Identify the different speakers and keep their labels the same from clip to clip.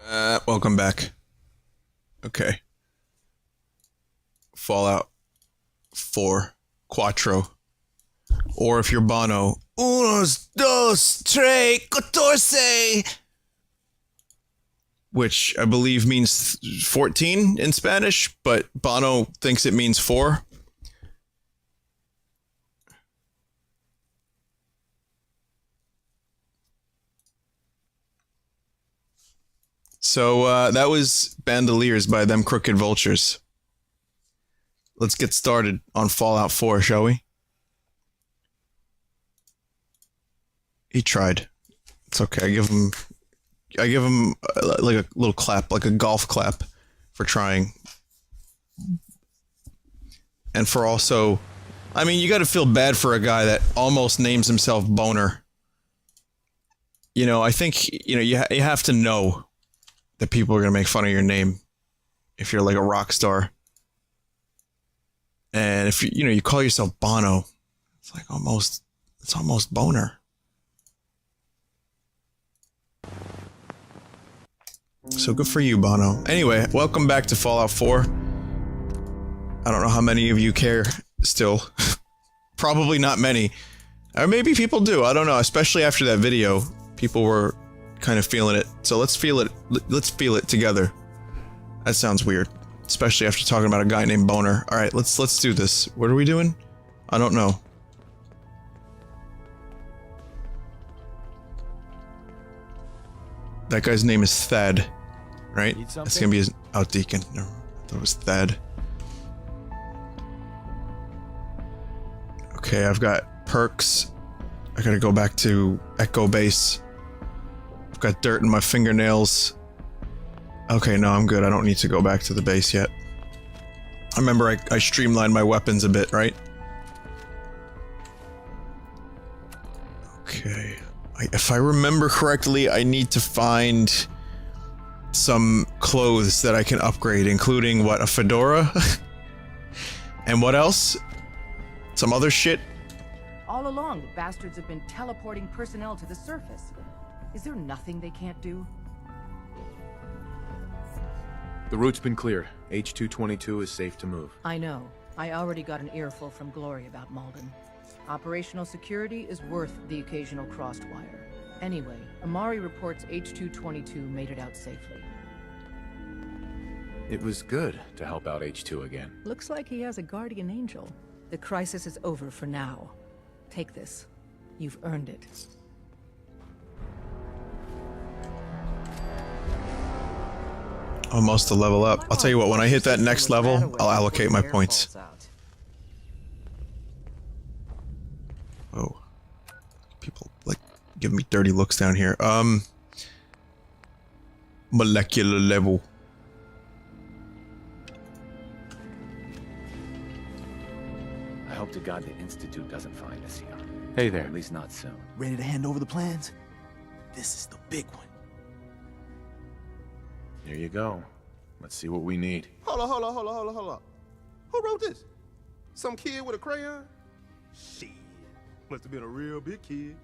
Speaker 1: Welcome back. Okay. Fallout 4 Quattro. Or if you're Bono, unos, dos, tres, catorce! Which I believe means 14 in Spanish, but Bono thinks it means 4. So, that was Bandoliers by Them Crooked Vultures. Let's get started on Fallout 4, shall we? He tried. It's okay. I give him like a little clap, like a golf clap for trying. And for also, I mean, you gotta feel bad for a guy that almost names himself Boner. You know, I think, you know, you have to know that people are gonna make fun of your name if you're like a rock star. And if you call yourself Bono, it's like almost Boner. So good for you, Bono. Anyway, welcome back to Fallout 4. I don't know how many of you care still. Probably not many. Or maybe people do, I don't know, especially after that video. People were kind of feeling it. So let's feel it together. That sounds weird. Especially after talking about a guy named Boner. Alright, let's do this. What are we doing? I don't know. That guy's name is Thad. Right? That's gonna be his... Oh, Deacon. No, that was Thad. Okay, I've got perks. I gotta go back to Echo Base. I've got dirt in my fingernails. Okay, no, I'm good. I don't need to go back to the base yet. I remember I streamlined my weapons a bit, right? Okay. If I remember correctly, I need to find some clothes that I can upgrade, including, what, a fedora? And what else? Some other shit?
Speaker 2: All along, the bastards have been teleporting personnel to the surface. Is there nothing they can't do?
Speaker 3: The route's been cleared. H-222 is safe to move.
Speaker 2: I know. I already got an earful from Glory about Malden. Operational security is worth the occasional crossed wire. Anyway, Amari reports H-222 made it out safely.
Speaker 3: It was good to help out H-2 again.
Speaker 2: Looks like he has a guardian angel. The crisis is over for now. Take this. You've earned it.
Speaker 1: Almost to level up. I'll tell you what, when I hit that next level, I'll allocate my points. Oh. People, like, give me dirty looks down here. Molecular level.
Speaker 4: I hope to God the Institute doesn't find us here.
Speaker 3: Hey
Speaker 4: Or
Speaker 3: there.
Speaker 4: at least not soon.
Speaker 5: Ready to hand over the plans? This is the big one.
Speaker 3: Here you go. Let's see what we need.
Speaker 6: Hold on. Who wrote this? Some kid with a crayon? Shit. Must have been a real big kid.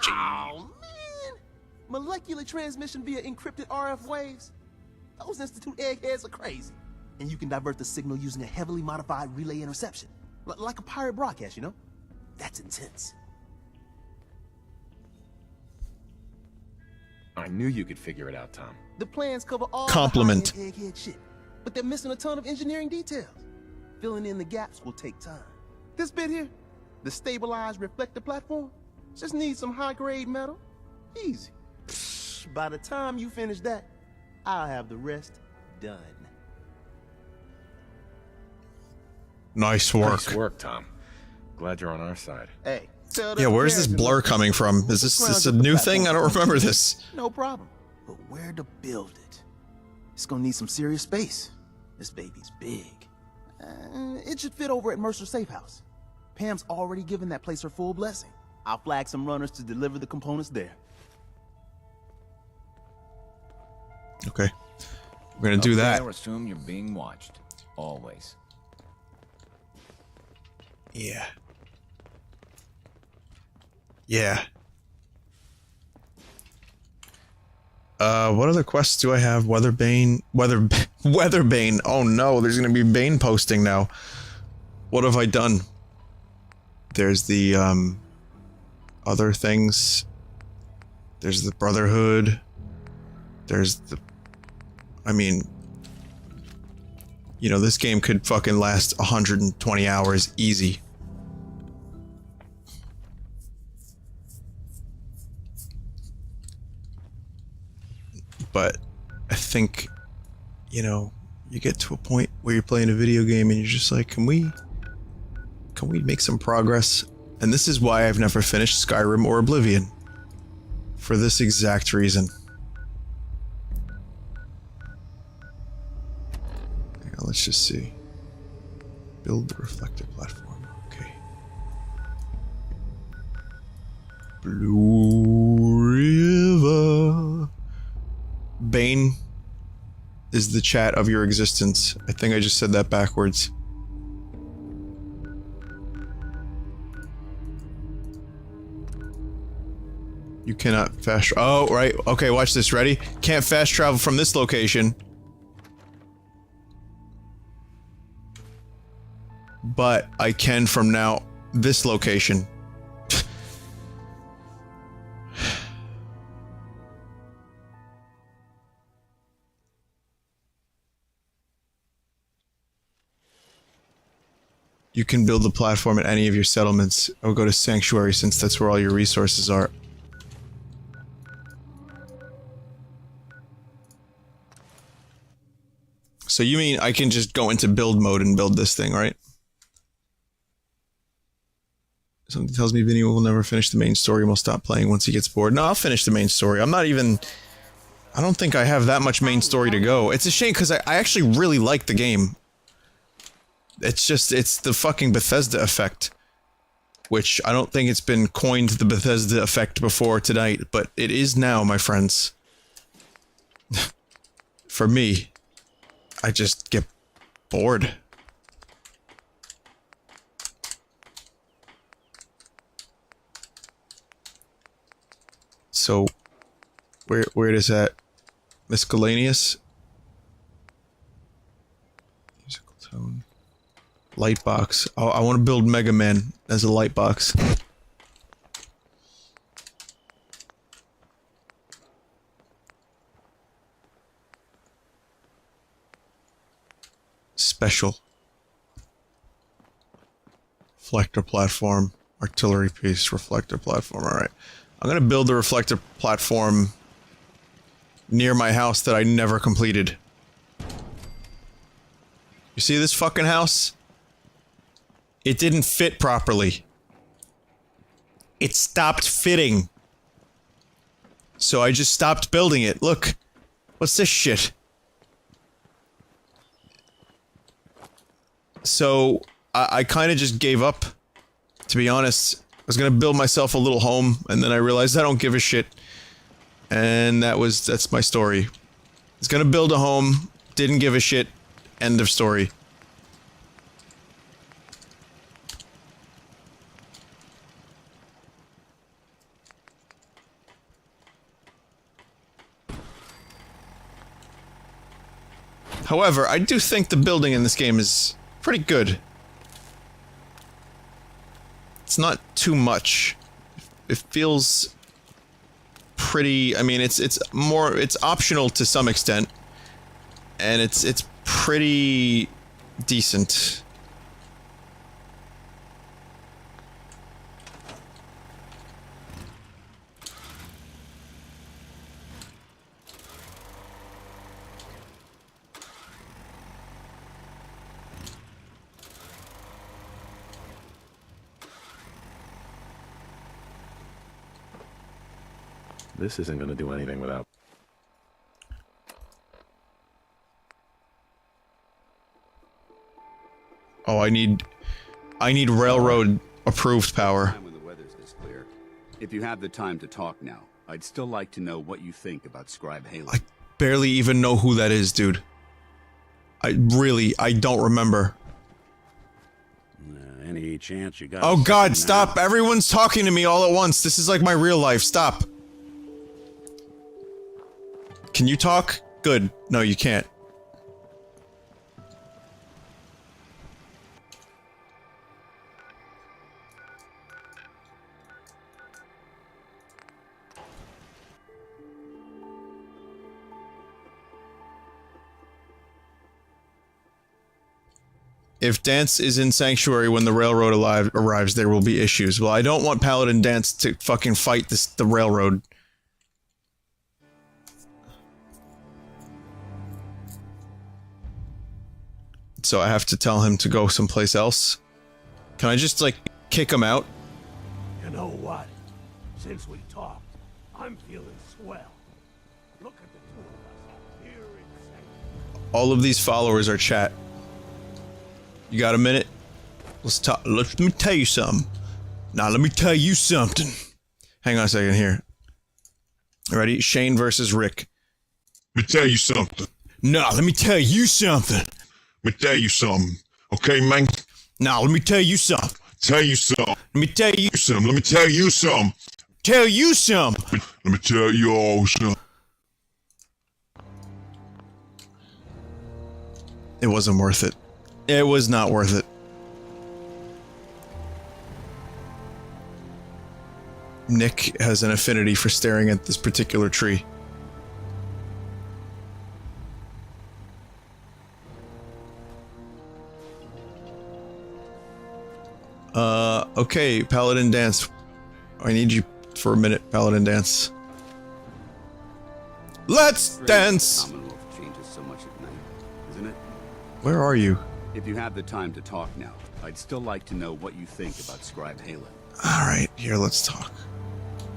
Speaker 5: Oh, man! Molecular transmission via encrypted RF waves? Those Institute eggheads are crazy. And you can divert the signal using a heavily modified relay interception. Like a pirate broadcast, you know? That's intense.
Speaker 3: I knew you could figure it out, Tom.
Speaker 5: The plans cover all
Speaker 1: Compliment.
Speaker 5: the high-end egghead shit, but they're missing a ton of engineering details. Filling in the gaps will take time.
Speaker 6: This bit here, the stabilized reflector platform, just needs some high-grade metal. Easy.
Speaker 5: Psh, by the time you finish that, I'll have the rest done.
Speaker 1: Nice work.
Speaker 3: Nice work, Tom. Glad you're on our side.
Speaker 6: Hey,
Speaker 1: Yeah, where's this blur coming from? Is this a new thing? I don't remember this.
Speaker 5: No problem. But where to build it? It's gonna need some serious space. This baby's big. It should fit over at Mercer Safe House. Pam's already given that place her full blessing. I'll flag some runners to deliver the components there.
Speaker 1: Okay. We're gonna do that.
Speaker 4: I assume you're being watched. Always.
Speaker 1: Yeah. Yeah. What other quests do I have? Weatherbane. Oh no, there's gonna be Bane posting now. What have I done? There's the, other things. There's the Brotherhood. There's the... I mean... You know, this game could fucking last 120 hours easy. But I think, you know, you get to a point where you're playing a video game and you're just like, can we make some progress? And this is why I've never finished Skyrim or Oblivion. For this exact reason. Hang on, let's just see. Build the reflector platform. Okay. Blue River. Bane is the chat of your existence. I think I just said that backwards. You cannot fast oh, right. Okay, watch this. Ready? Can't fast travel from this location. But I can from now this location. You can build the platform at any of your settlements, or go to Sanctuary since that's where all your resources are. So you mean I can just go into build mode and build this thing, right? Something tells me Vinny will never finish the main story and will stop playing once he gets bored. No, I'll finish the main story. I'm not even... I don't think I have that much main story to go. It's a shame because I actually really like the game. It's just, it's the fucking Bethesda effect. Which, I don't think it's been coined the Bethesda effect before tonight, but it is now, my friends. For me. I just get bored. So, where is that? Miscellaneous? Musical tone. Lightbox. Oh, I want to build Mega Man as a lightbox. Special. Reflector platform. Artillery piece. Reflector platform. Alright. I'm gonna build the reflector platform near my house that I never completed. You see this fucking house? It didn't fit properly. It stopped fitting. So I just stopped building it. Look. What's this shit? So, I kinda just gave up, to be honest. I was gonna build myself a little home, and then I realized I don't give a shit. And that's my story. I was gonna build a home, didn't give a shit, end of story. However, I do think the building in this game is pretty good. It's not too much. It feels pretty, I mean, it's optional to some extent. And it's pretty decent.
Speaker 4: This isn't going to do anything without...
Speaker 1: Oh, I need railroad approved power.
Speaker 7: When the weather's this clear. If you have the time to talk now, I'd still like to know what you think about Scribe Haley.
Speaker 1: I barely even know who that is, dude. I don't remember.
Speaker 8: Any chance you got?
Speaker 1: Oh god, stop! Everyone's talking to me all at once. This is like my real life. Stop. Can you talk? Good. No, you can't. If Dance is in Sanctuary when the railroad arrives, there will be issues. Well, I don't want Paladin Dance to fucking fight the railroad. So I have to tell him to go someplace else? Can I just, like, kick him out?
Speaker 8: You know what? Since we talked, I'm feeling swell. Look at the two of us here in Sanctuary.
Speaker 1: All of these followers are chat. You got a minute? Let's talk. Let me tell you something. Now, let me tell you something. Hang on a second here. Ready? Shane versus Rick.
Speaker 9: Let me tell you something.
Speaker 1: Nah, let me tell you something.
Speaker 9: Let me tell you something. Okay, man?
Speaker 1: Nah, let me tell you something.
Speaker 9: Tell you something.
Speaker 1: Let me tell you
Speaker 9: something. Let me tell you something.
Speaker 1: Tell you something.
Speaker 9: Let me tell you all something.
Speaker 1: It wasn't worth it. It was not worth it. Nick has an affinity for staring at this particular tree. Okay, Paladin Dance. I need you for a minute, Paladin Dance. Let's dance!
Speaker 7: Changes so much at night, isn't it?
Speaker 1: Where are you?
Speaker 7: If you have the time to talk now, I'd still like to know what you think about Scribe Halen.
Speaker 1: Alright, here, let's talk.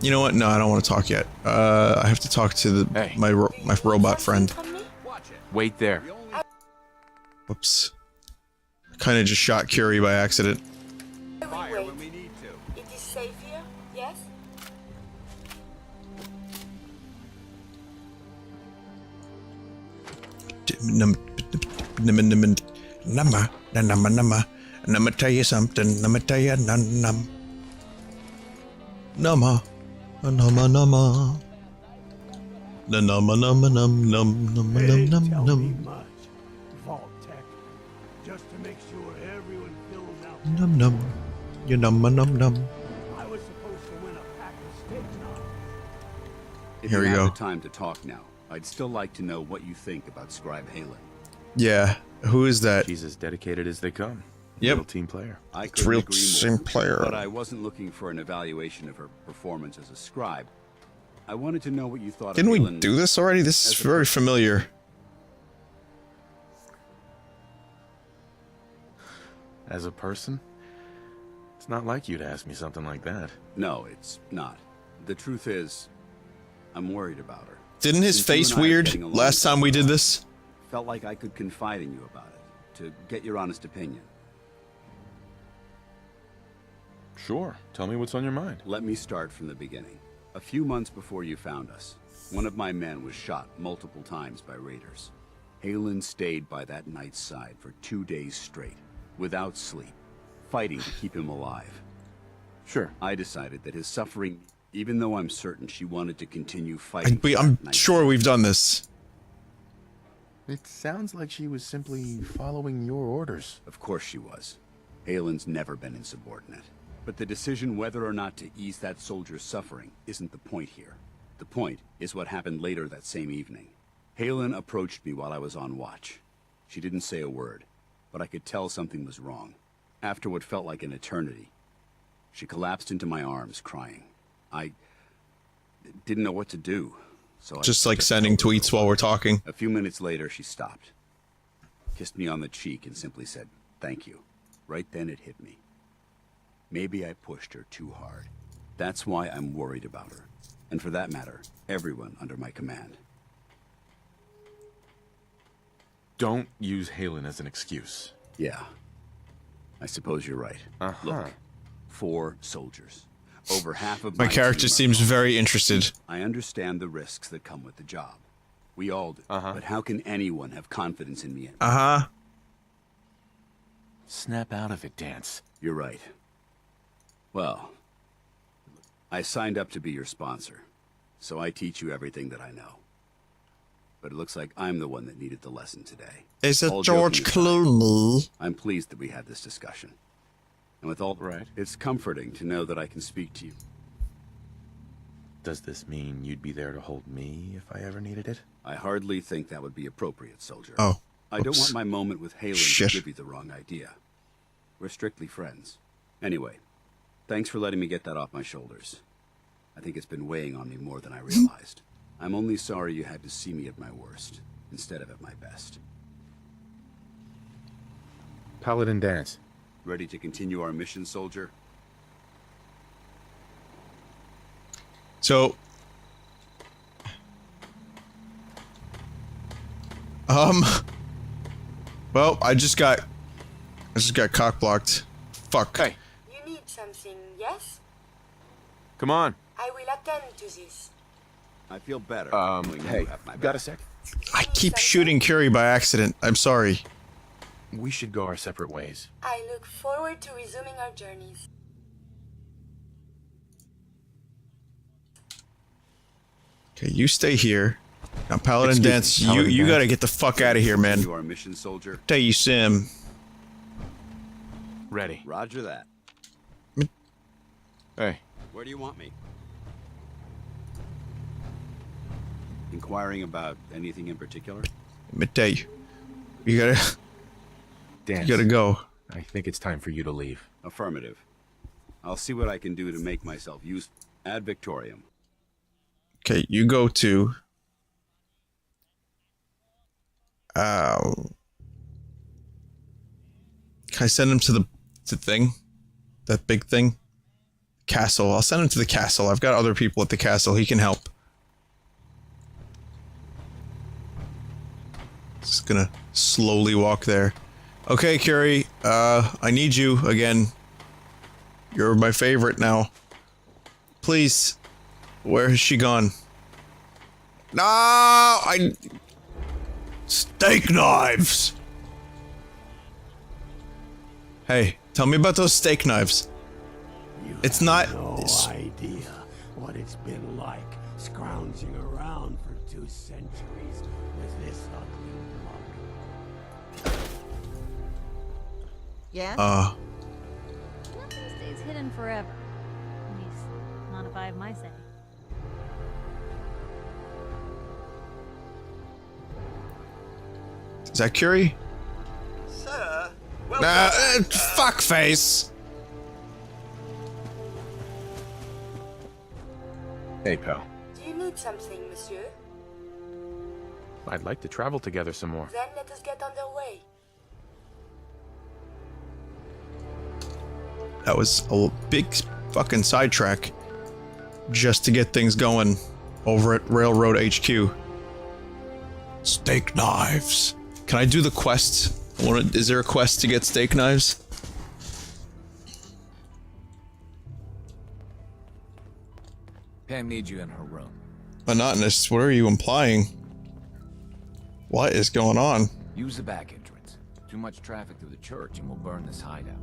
Speaker 1: You know what? No, I don't want to talk yet. I have to talk to my robot friend.
Speaker 3: Wait there.
Speaker 1: Whoops. I kind of just shot Curie by accident.
Speaker 7: Fire when we need to.
Speaker 10: It is safe here, yes?
Speaker 1: Nama tell you something. Nama tell you num. Nama. Nama nama. The nama nama num num num num num num.
Speaker 8: Much. Vault Tech. Just to make sure everyone fills out.
Speaker 1: Num num. You num num num.
Speaker 8: I was supposed to win a pack of steak knives.
Speaker 7: If
Speaker 1: Here
Speaker 7: you
Speaker 1: we
Speaker 7: have
Speaker 1: go.
Speaker 7: the time to talk now, I'd still like to know what you think about Scribe Halen.
Speaker 1: Yeah. Who is that?
Speaker 3: She's as dedicated as they come.
Speaker 1: Yep.
Speaker 3: Real team player.
Speaker 7: I
Speaker 1: It's
Speaker 7: couldn't
Speaker 1: real
Speaker 7: agree
Speaker 1: team
Speaker 7: more,
Speaker 1: player.
Speaker 7: but I wasn't looking for an evaluation of her performance as a scribe. I wanted to know what you thought
Speaker 1: Didn't
Speaker 7: of
Speaker 1: we
Speaker 7: Halen
Speaker 1: do this already? This is
Speaker 7: as a
Speaker 1: very
Speaker 7: person.
Speaker 1: familiar.
Speaker 3: As a person? It's not like you to ask me something like that.
Speaker 7: No, it's not. The truth is, I'm worried about her.
Speaker 1: Didn't his
Speaker 7: Since you
Speaker 1: face
Speaker 7: and I are
Speaker 1: weird
Speaker 7: getting along
Speaker 1: last time we did this?
Speaker 7: Felt like I could confide in you about it, to get your honest opinion.
Speaker 3: Sure. Tell me what's on your mind.
Speaker 7: Let me start from the beginning. A few months before you found us, one of my men was shot multiple times by raiders. Halen stayed by that knight's side for 2 days straight, without sleep, fighting to keep him alive.
Speaker 3: Sure.
Speaker 7: I decided that his suffering, even though I'm certain she wanted to continue fighting.
Speaker 1: I'm sure we've done this.
Speaker 3: It sounds like she was simply following your orders.
Speaker 7: Of course she was. Halen's never been insubordinate. But the decision whether or not to ease that soldier's suffering isn't the point here. The point is what happened later that same evening. Halen approached me while I was on watch. She didn't say a word, but I could tell something was wrong. After what felt like an eternity, she collapsed into my arms, crying. I didn't know what to do, so
Speaker 1: Just like sending tweets while we're talking.
Speaker 7: A few minutes later, she stopped, kissed me on the cheek, and simply said, "Thank you." Right then it hit me. Maybe I pushed her too hard. That's why I'm worried about her. And for that matter, everyone under my command.
Speaker 3: Don't use Halen as an excuse.
Speaker 7: Yeah. I suppose you're right. Look, 4 soldiers. Over half of
Speaker 1: My character
Speaker 7: team are
Speaker 1: seems
Speaker 7: gone.
Speaker 1: very interested.
Speaker 7: I understand the risks that come with the job. We all do. But how can anyone have confidence in me?
Speaker 1: Uh-huh.
Speaker 3: Snap out of it, Dance.
Speaker 7: You're right. Well, I signed up to be your sponsor, so I teach you everything that I know. but it looks like I'm the one that needed the lesson today.
Speaker 1: Is it
Speaker 7: All
Speaker 1: George
Speaker 7: joking aside,
Speaker 1: Clooney?
Speaker 7: I'm pleased that we had this discussion. And with all right, it's comforting to know that I can speak to you.
Speaker 3: Does this mean you'd be there to hold me if I ever needed it?
Speaker 7: I hardly think that would be appropriate, soldier.
Speaker 1: Oh.
Speaker 7: I don't want my moment with Halen
Speaker 1: Shit.
Speaker 7: to give you the wrong idea. We're strictly friends. Anyway, thanks for letting me get that off my shoulders. I think it's been weighing on me more than I realized. I'm only sorry you had to see me at my worst, instead of at my best.
Speaker 3: Paladin dance.
Speaker 7: Ready to continue our mission, soldier?
Speaker 1: So, well, I just got cock blocked. Fuck.
Speaker 3: Hey,
Speaker 10: You need something, yes?
Speaker 3: come on.
Speaker 10: I will attend to this.
Speaker 7: I feel better. knowing you
Speaker 3: Hey,
Speaker 7: have my
Speaker 3: got a
Speaker 7: back.
Speaker 3: sec?
Speaker 1: I keep shooting Curie by accident. I'm sorry.
Speaker 3: We should go our separate ways.
Speaker 10: I look forward to resuming our journeys.
Speaker 1: Okay, you stay here. Now, Paladin
Speaker 3: Excuse me,
Speaker 1: Dance,
Speaker 3: Paladin
Speaker 1: you
Speaker 3: Dance.
Speaker 1: gotta get the fuck out of here, man.
Speaker 7: Continue our mission, soldier?
Speaker 1: Tell you, Sim.
Speaker 3: Ready.
Speaker 7: Roger that.
Speaker 3: Hey,
Speaker 7: Where do you want me? Inquiring about anything in particular?
Speaker 1: Let me tell you. You gotta,
Speaker 3: dance.
Speaker 1: you gotta go.
Speaker 3: I think it's time for you to leave.
Speaker 7: Affirmative. I'll see what I can do to make myself useful. Ad Victoriam.
Speaker 1: Okay, you go to... can I send him to the thing? That big thing? Castle. I'll send him to the castle. I've got other people at the castle. He can help. Just gonna slowly walk there. Okay, Curie. I need you again. You're my favorite now. Please. Where has she gone? No! Steak knives! Hey, tell me about those steak knives. It's not...
Speaker 8: No idea what it's been like scrounging around for 2 centuries with this ugly mug.
Speaker 2: Yeah?
Speaker 11: Nothing stays hidden forever. At least, not if I have my say.
Speaker 1: Is that Curie?
Speaker 6: Sir,
Speaker 1: Fuckface!
Speaker 3: Hey, pal.
Speaker 10: Do you need something, monsieur?
Speaker 3: I'd like to travel together some more.
Speaker 10: Then let us get underway.
Speaker 1: That was a big fucking sidetrack just to get things going over at Railroad HQ. Steak knives. Can I do the quest? Is there a quest to get steak knives?
Speaker 12: Pam needs you in her room.
Speaker 1: Monotonous, what are you implying? What is going on?
Speaker 12: Use the back entrance. Too much traffic through the church and we'll burn this hideout.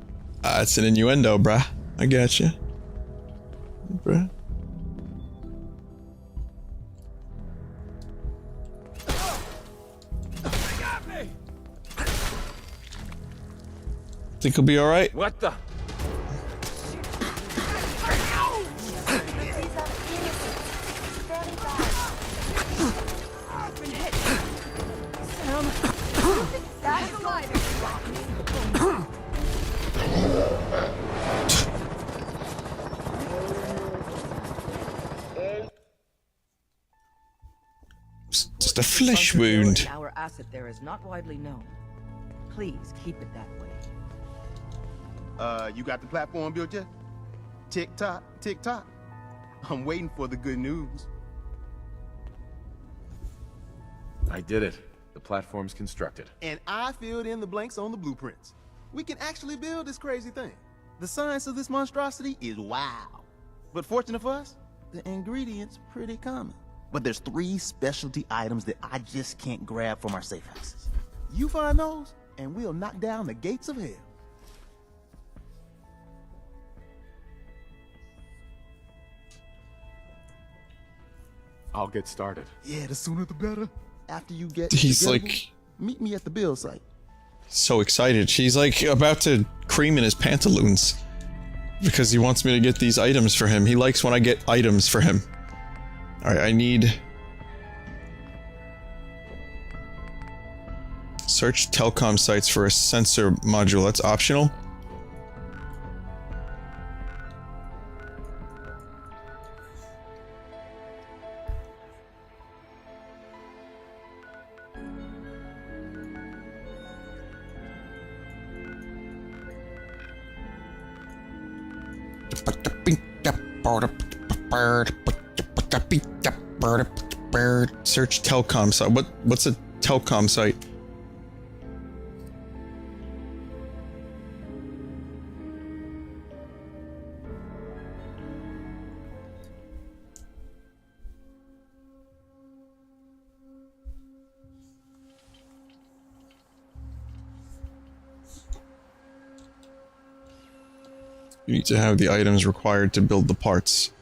Speaker 1: It's an innuendo, bruh. I got you. Bruh. Think he'll be alright?
Speaker 12: What the?
Speaker 1: Just a flesh wound.
Speaker 2: Our asset there is not widely known. Please keep it that way.
Speaker 6: You got the platform built yet? Tick tock, tick tock. I'm waiting for the good news.
Speaker 3: I did it. The platform's constructed.
Speaker 6: And I filled in the blanks on the blueprints. We can actually build this crazy thing. The science of this monstrosity is wow. But fortunate for us, the ingredients pretty common. But there's 3 specialty items that I just can't grab from our safe houses. You find those, and we'll knock down the gates of hell.
Speaker 3: I'll get started.
Speaker 6: Yeah, the sooner the better.
Speaker 5: After you get
Speaker 1: He's
Speaker 5: together,
Speaker 1: like
Speaker 5: meet me at the build site.
Speaker 1: so excited. He's like about to cream in his pantaloons because he wants me to get these items for him. He likes when I get items for him. Alright, I need... Search telecom sites for a sensor module. That's optional. Search telecom site. What's a telecom site? You need to have the items required to build the parts.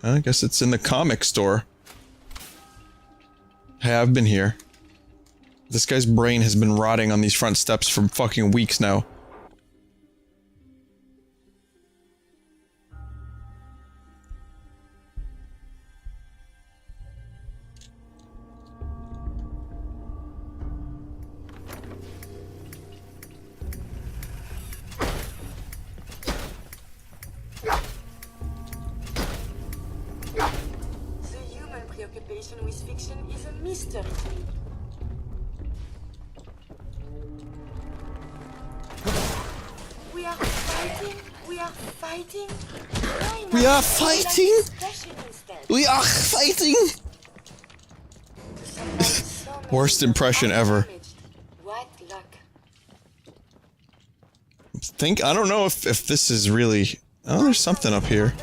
Speaker 1: I guess it's in the comic store. Hey, I've been here. This guy's brain has been rotting on these front steps for fucking weeks now.
Speaker 10: With fiction is a mystery to me. We are fighting. We are fighting.
Speaker 1: We are fighting. We are fighting. Worst impression ever.
Speaker 10: What luck.
Speaker 1: I don't know if this is really... Oh, there's something up here.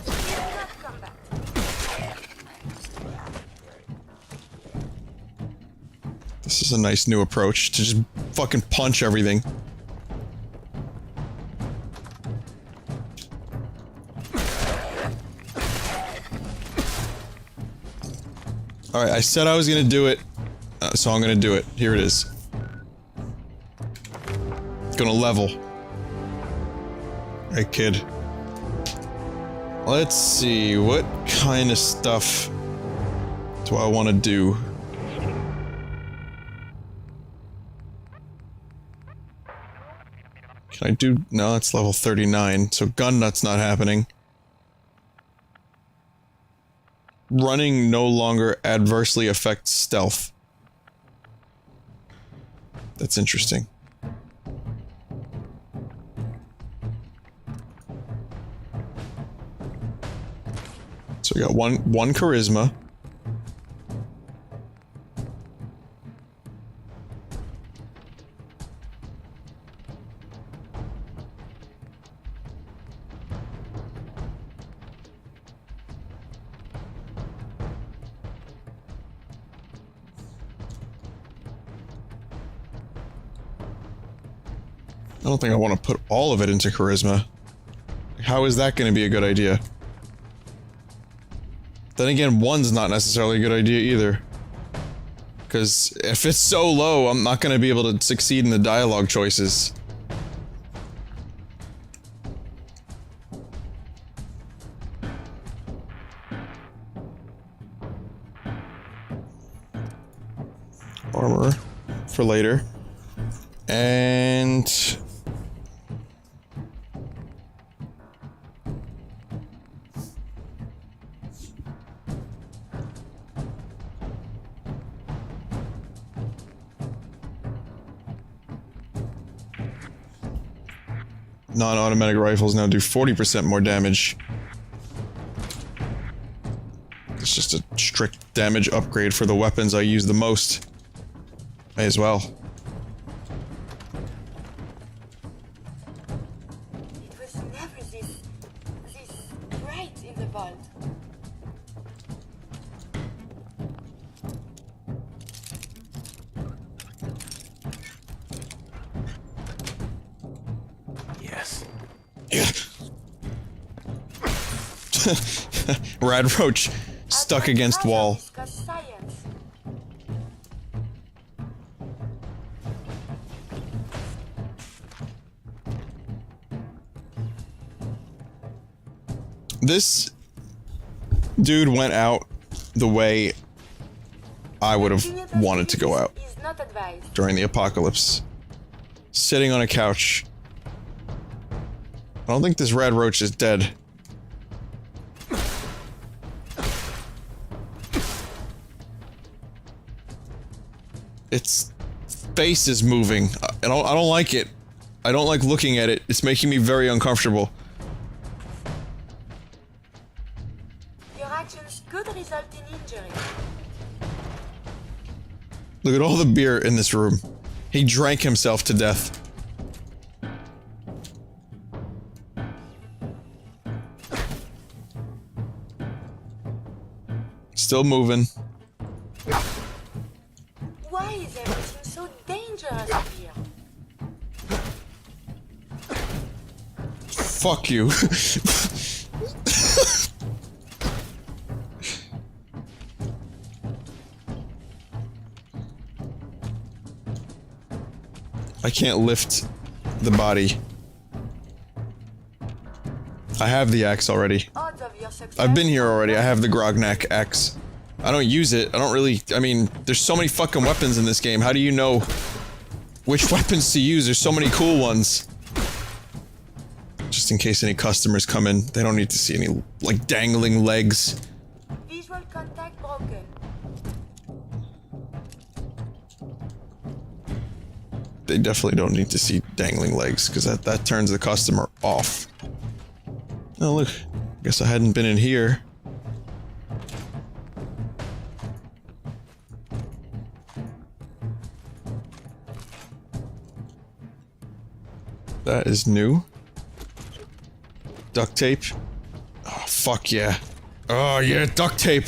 Speaker 1: This is a nice new approach to just fucking punch everything. Alright, I said I was gonna do it, so I'm gonna do it. Here it is. Gonna level. Hey, kid. Let's see, what kind of stuff do I want to do? Can I do... No, it's level 39, so gun nut's not happening. Running no longer adversely affects stealth. That's interesting. So we got one charisma. I don't think I want to put all of it into charisma. How is that going to be a good idea? Then again, one's not necessarily a good idea either. Because if it's so low, I'm not going to be able to succeed in the dialogue choices. Armor for later. And... non-automatic rifles now do 40% more damage. It's just a strict damage upgrade for the weapons I use the most. May as well.
Speaker 10: It was never this bright in the vault.
Speaker 12: Yes.
Speaker 1: Yeah. Rad Roach stuck against wall. This dude went out the way I would have wanted to go out during the apocalypse. Sitting on a couch. I don't think this red roach is dead. Its face is moving. I don't like it. I don't like looking at it. It's making me very uncomfortable.
Speaker 10: Your actions could result in injury.
Speaker 1: Look at all the beer in this room. He drank himself to death. Still moving.
Speaker 10: Why is everything so dangerous here?
Speaker 1: Fuck you. I can't lift the body. I have the axe already. I've been here already. I have the Grognak axe. I don't use it. I don't really... I mean, there's so many fucking weapons in this game. How do you know which weapons to use? There's so many cool ones. Just in case any customers come in, they don't need to see any, like, dangling legs.
Speaker 10: Visual contact broken.
Speaker 1: They definitely don't need to see dangling legs, because that turns the customer off. Oh look, guess I hadn't been in here. That is new. Duct tape. Oh, fuck yeah. Oh yeah, duct tape!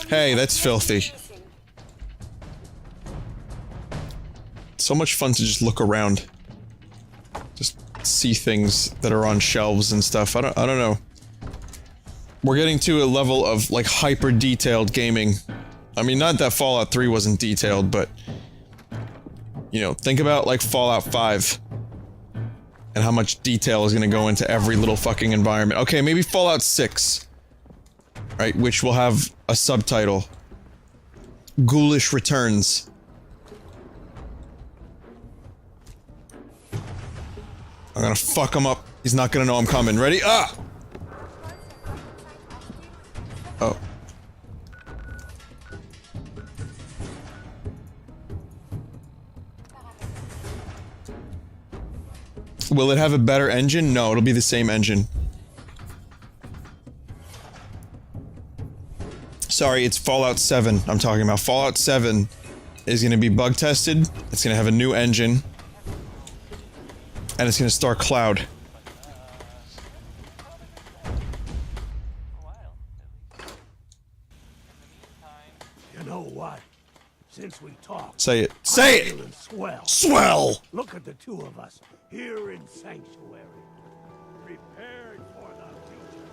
Speaker 1: Hey, that's filthy. So much fun to just look around. Just see things that are on shelves and stuff. I don't know. We're getting to a level of, like, hyper-detailed gaming. I mean, not that Fallout 3 wasn't detailed, but... You know, think about, like, Fallout 5. And how much detail is gonna go into every little fucking environment. Okay, maybe Fallout 6. Right, which will have a subtitle. Ghoulish Returns. I'm gonna fuck him up. He's not gonna know I'm coming. Ready? Ah! Oh. Will it have a better engine? No, it'll be the same engine. Sorry, it's Fallout 7 I'm talking about. Fallout 7 is going to be bug tested, it's going to have a new engine, and it's going to start cloud.
Speaker 8: You know what? Since we talked...
Speaker 1: Say it. Say
Speaker 8: I'm feeling swell.
Speaker 1: Swell!
Speaker 8: Look at the two of us here in Sanctuary. Prepared for the future.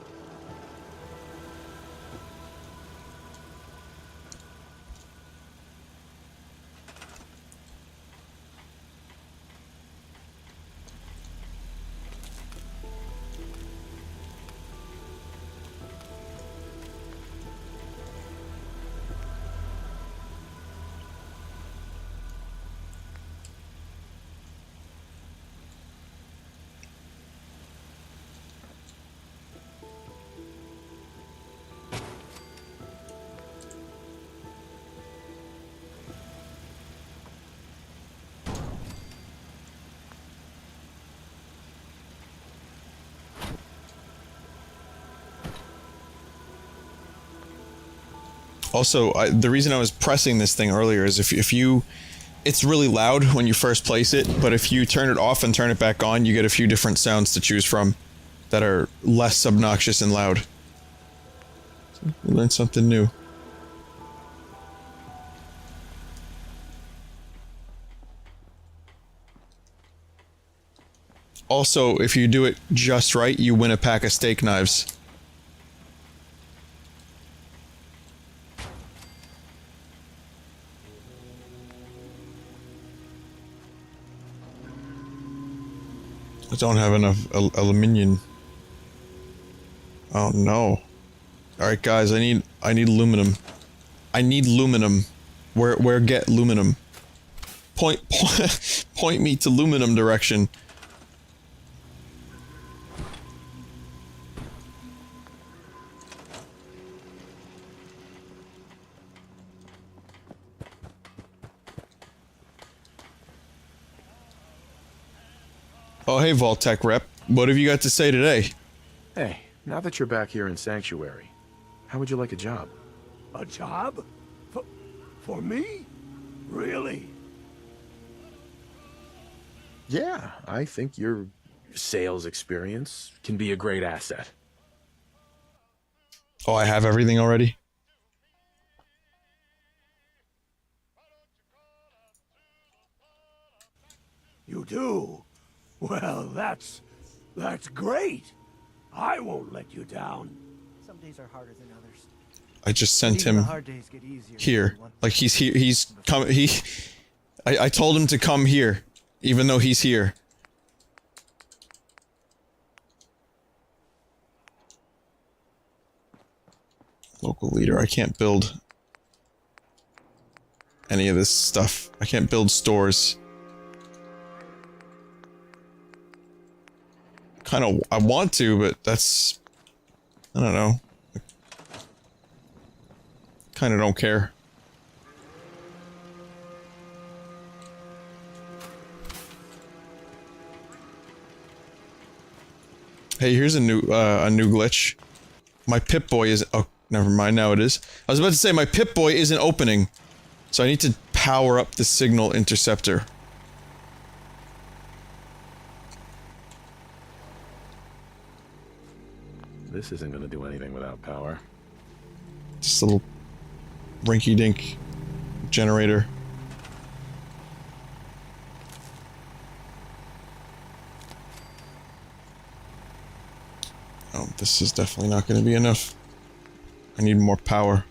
Speaker 1: Also, the reason I was pressing this thing earlier is if you... It's really loud when you first place it, but if you turn it off and turn it back on, you get a few different sounds to choose from that are less obnoxious and loud. So, we learned something new. Also, if you do it just right, you win a pack of steak knives. I don't have enough aluminium. Oh no. Alright guys, I need aluminum. I need aluminum. Where get aluminum? Point me to aluminum direction. Oh hey Vault-Tec rep, what have you got to say today?
Speaker 3: Hey, now that you're back here in Sanctuary, how would you like a job?
Speaker 8: A job? For me? Really?
Speaker 3: Yeah, I think your sales experience can be a great asset.
Speaker 1: Oh, I have everything already?
Speaker 8: You do? Well, that's great. I won't let you down.
Speaker 13: Some days are harder than others.
Speaker 1: I just sent
Speaker 13: Even
Speaker 1: him
Speaker 13: the hard days get easier
Speaker 1: here. Like he's here, he's come, I told him to come here, even though he's here. Local leader, I can't build any of this stuff. I can't build stores. Kinda, I want to, but that's, I don't know. Kinda don't care. Hey, here's a new glitch. My Pip-Boy is, oh, never mind, now it is. I was about to say, my Pip-Boy isn't opening. So I need to power up the signal interceptor.
Speaker 3: This isn't gonna do anything without power.
Speaker 1: Just a little rinky-dink generator. Oh, this is definitely not going to be enough. I need more power.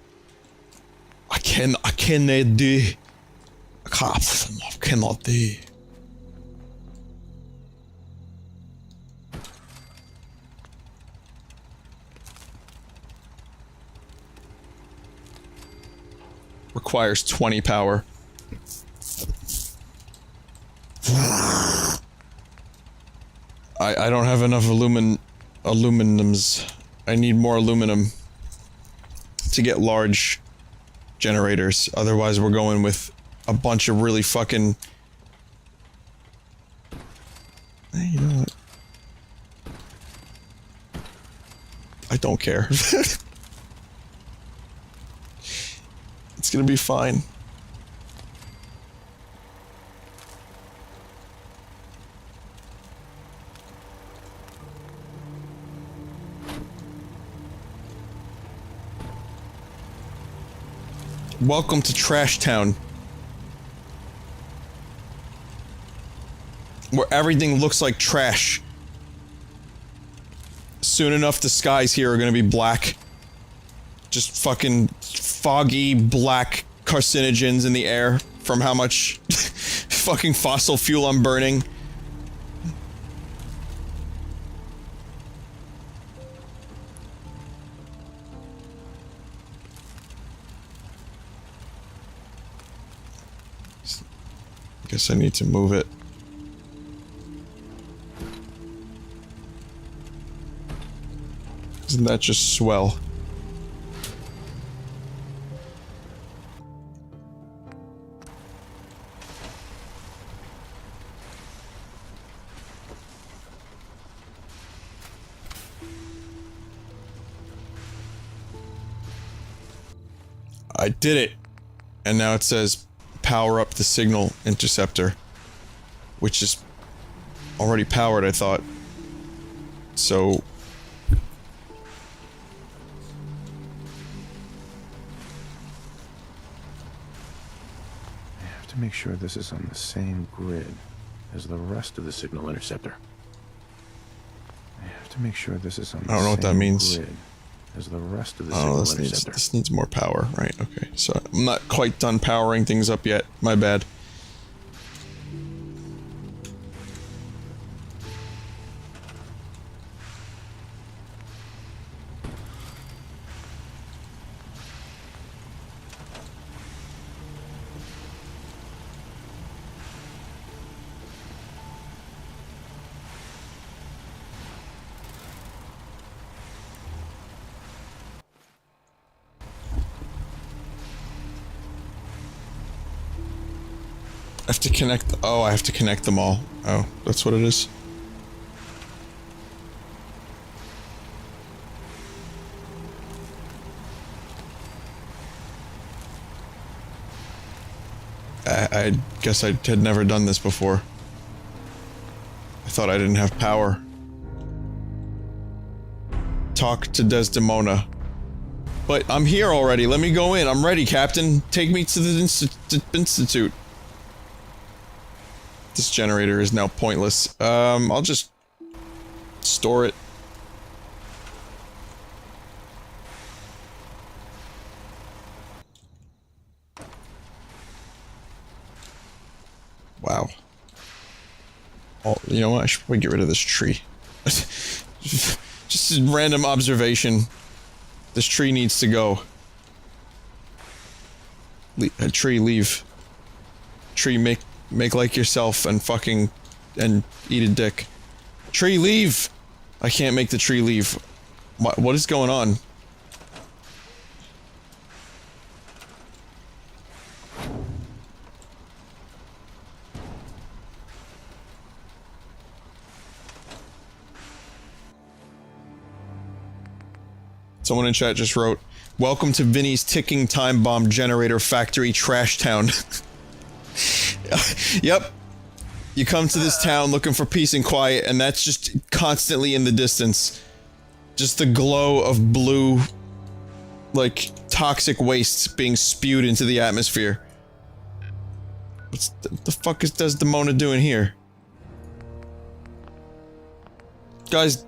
Speaker 1: I cannot do. I cannot do. Requires 20 power. I don't have enough aluminums. I need more aluminum to get large generators. Otherwise, we're going with a bunch of really fucking... Hey, you know what? I don't care. It's gonna be fine. Welcome to Trash Town. Where everything looks like trash. Soon enough, the skies here are gonna be black. Just fucking foggy, black carcinogens in the air from how much fucking fossil fuel I'm burning. Guess I need to move it. Isn't that just swell? I did it! And now it says power up the signal interceptor, which is already powered, I thought. So...
Speaker 3: I have to make sure this is on the same grid as the rest of the signal interceptor. to make sure this is on the
Speaker 1: I don't know what that
Speaker 3: same
Speaker 1: means.
Speaker 3: grid as the rest of the
Speaker 1: Oh,
Speaker 3: signal interceptor.
Speaker 1: this needs more power, right? Okay, so I'm not quite done powering things up yet. My bad. I have to connect. Oh, I have to connect them all. Oh, that's what it is. I guess I had never done this before. I thought I didn't have power. Talk to Desdemona. But I'm here already. Let me go in. I'm ready, Captain. Take me to the institute. This generator is now pointless. I'll just store it. Wow. Oh, you know what? I should probably get rid of this tree. Just a random observation. This tree needs to go. A tree, leave. Tree, make like yourself and fucking and eat a dick. Tree, leave! I can't make the tree leave. What is going on? Someone in chat just wrote, "Welcome to Vinny's ticking time bomb generator factory trash town." Yep. You come to this town looking for peace and quiet, and that's just constantly in the distance. Just the glow of blue, like, toxic waste being spewed into the atmosphere. What the fuck is Desdemona doing here? Guys...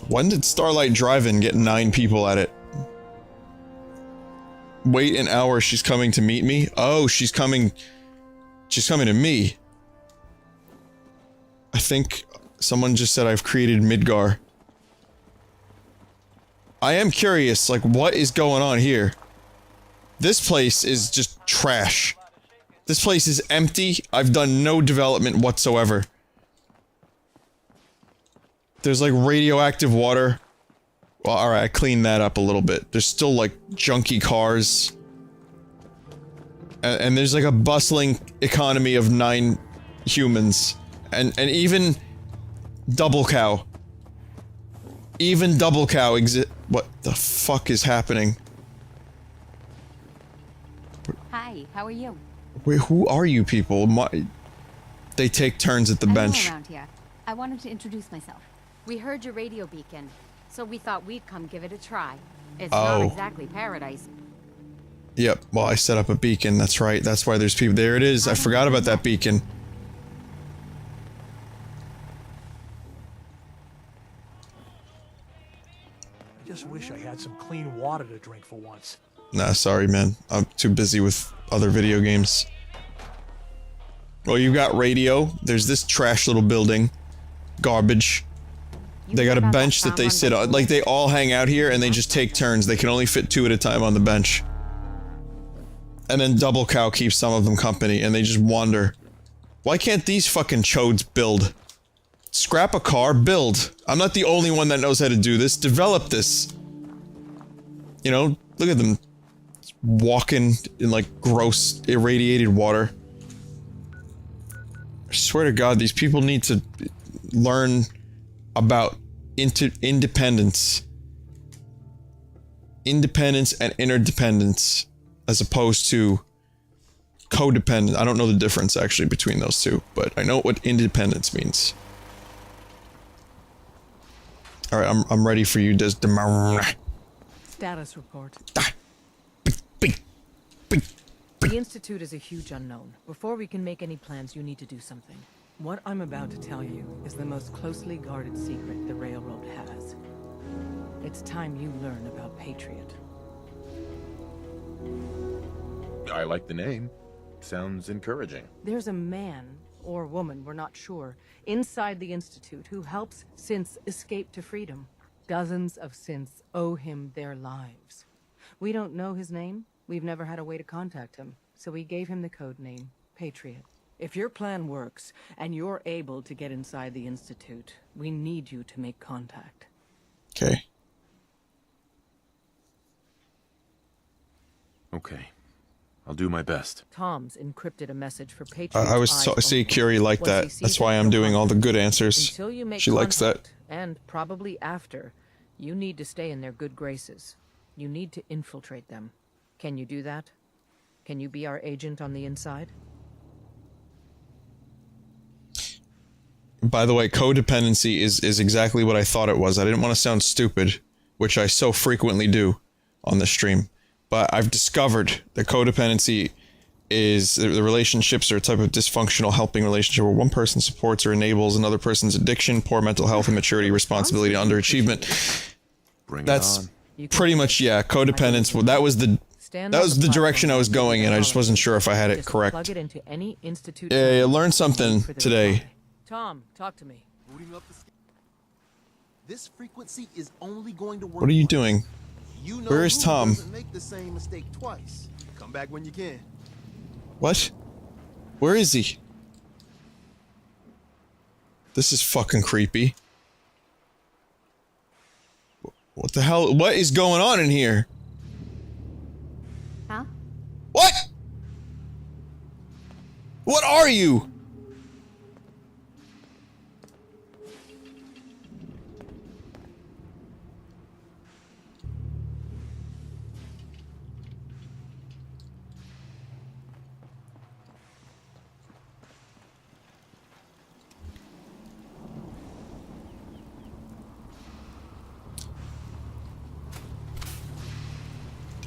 Speaker 1: When did Starlight Drive-In get 9 people at it? Wait an hour, she's coming to meet me? Oh, she's coming to me. I think someone just said I've created Midgar. I am curious, like, what is going on here? This place is just trash. This place is empty. I've done no development whatsoever. There's like radioactive water. Well, alright, I cleaned that up a little bit. There's still like junky cars. And there's like a bustling economy of 9 humans. And even Double Cow. Even Double Cow what the fuck is happening?
Speaker 14: Hi, how are you?
Speaker 1: Wait, who are you people? They take turns at the bench.
Speaker 14: I'm new around here. I wanted to introduce myself. We heard your radio beacon, so we thought we'd come give it a try. It's not exactly paradise.
Speaker 1: Yep, well I set up a beacon, that's right. That's why there's people. There it is, I forgot about that beacon.
Speaker 8: I just wish I had some clean water to drink for once.
Speaker 1: Nah, sorry man. I'm too busy with other video games. Well, you got radio. There's this trash little building. Garbage. They got a bench that they sit on. Like, they all hang out here and they just take turns. They can only fit 2 at a time on the bench. And then Double Cow keeps some of them company and they just wander. Why can't these fucking chodes build? Scrap a car, build. I'm not the only one that knows how to do this. Develop this. You know, look at them. Walking in like gross irradiated water. I swear to God, these people need to learn about independence. Independence and interdependence, as opposed to codependent. I don't know the difference actually between those two, but I know what independence means. All right, I'm ready for you, Desdemona.
Speaker 2: Status report.
Speaker 1: Bing.
Speaker 2: The Institute is a huge unknown. Before we can make any plans, you need to do something. What I'm about to tell you is the most closely guarded secret the Railroad has. It's time you learn about Patriot.
Speaker 3: I like the name. Sounds encouraging.
Speaker 2: There's a man, or woman, we're not sure, inside the Institute who helps synths escape to freedom. Dozens of synths owe him their lives. We don't know his name. We've never had a way to contact him, so we gave him the code name, Patriot. If your plan works, and you're able to get inside the Institute, we need you to make contact.
Speaker 1: Okay.
Speaker 3: Okay. I'll do my best.
Speaker 2: Tom's encrypted a message for Patriot.
Speaker 1: I was see Curie like that. That's why I'm doing all the good answers.
Speaker 2: Until you make
Speaker 1: She likes that.
Speaker 2: contact, and probably after, you need to stay in their good graces. You need to infiltrate them. Can you do that? Can you be our agent on the inside?
Speaker 1: By the way, codependency is exactly what I thought it was. I didn't want to sound stupid, which I so frequently do on the stream. But I've discovered that codependency is the relationships are a type of dysfunctional helping relationship where one person supports or enables another person's addiction, poor mental health, immaturity, responsibility, underachievement. That's pretty much, yeah, codependence. Well, that was the direction I was going in. I just wasn't sure if I had it correct.
Speaker 2: Plug it into any institute.
Speaker 1: Yeah, I learned something today.
Speaker 2: Tom, talk to me.
Speaker 6: This frequency is only going to work.
Speaker 1: What are you doing?
Speaker 6: You know
Speaker 1: Where is
Speaker 6: who
Speaker 1: Tom?
Speaker 6: doesn't make the same mistake twice. Come back when you can.
Speaker 1: What? Where is he? This is fucking creepy. What the hell? What is going on in here?
Speaker 14: Huh?
Speaker 1: What? What are you?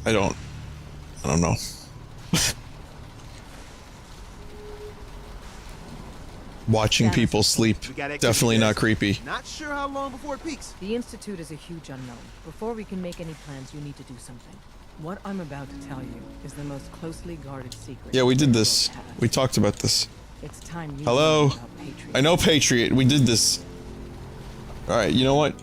Speaker 1: I don't know. Watching people sleep, definitely not creepy.
Speaker 6: Not sure how long before it peaks.
Speaker 2: The Institute is a huge unknown. Before we can make any plans, you need to do something. What I'm about to tell you is the most closely guarded secret.
Speaker 1: Yeah, we did this. We talked about this.
Speaker 2: It's time you
Speaker 1: Hello?
Speaker 2: learn about Patriot.
Speaker 1: I know Patriot. We did this. Alright, you know what?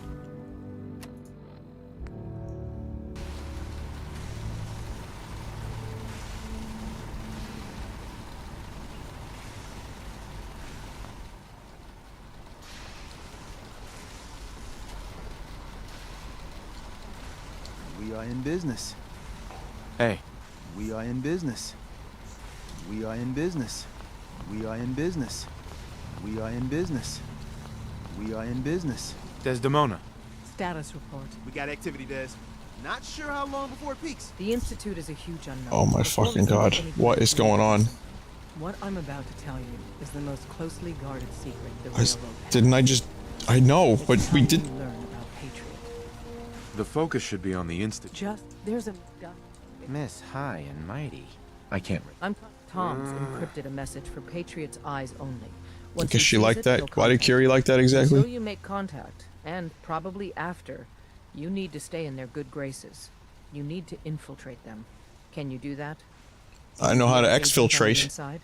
Speaker 5: We are in business.
Speaker 3: Hey.
Speaker 5: We are in business. We are in business. We are in business. We are in business. We are in business.
Speaker 3: Desdemona.
Speaker 2: Status report.
Speaker 6: We got activity, Des. Not sure how long before it peaks.
Speaker 2: The Institute is a huge unknown.
Speaker 1: Oh my
Speaker 2: Before we
Speaker 1: fucking
Speaker 2: can
Speaker 1: god.
Speaker 2: make any
Speaker 1: What is
Speaker 2: plans,
Speaker 1: going on?
Speaker 2: What I'm about to tell you is the most closely guarded secret the
Speaker 1: I s-
Speaker 2: Railroad has.
Speaker 1: Didn't I just... I know,
Speaker 2: It's
Speaker 1: but we
Speaker 2: time
Speaker 1: did...
Speaker 2: you learn about Patriot.
Speaker 3: The focus should be on the Institute.
Speaker 2: There's a...
Speaker 12: Miss High and Mighty. I can't read.
Speaker 2: Tom's encrypted a message for Patriot's eyes only. Once
Speaker 1: Because
Speaker 2: he
Speaker 1: she
Speaker 2: sees
Speaker 1: liked
Speaker 2: it,
Speaker 1: that?
Speaker 2: he'll
Speaker 1: Why did
Speaker 2: contact
Speaker 1: Curie
Speaker 2: you.
Speaker 1: like that
Speaker 2: Until
Speaker 1: exactly?
Speaker 2: you make contact, and probably after, you need to stay in their good graces. You need to infiltrate them. Can you do that?
Speaker 1: I know how to
Speaker 2: Agent on the
Speaker 1: exfiltrate.
Speaker 2: inside?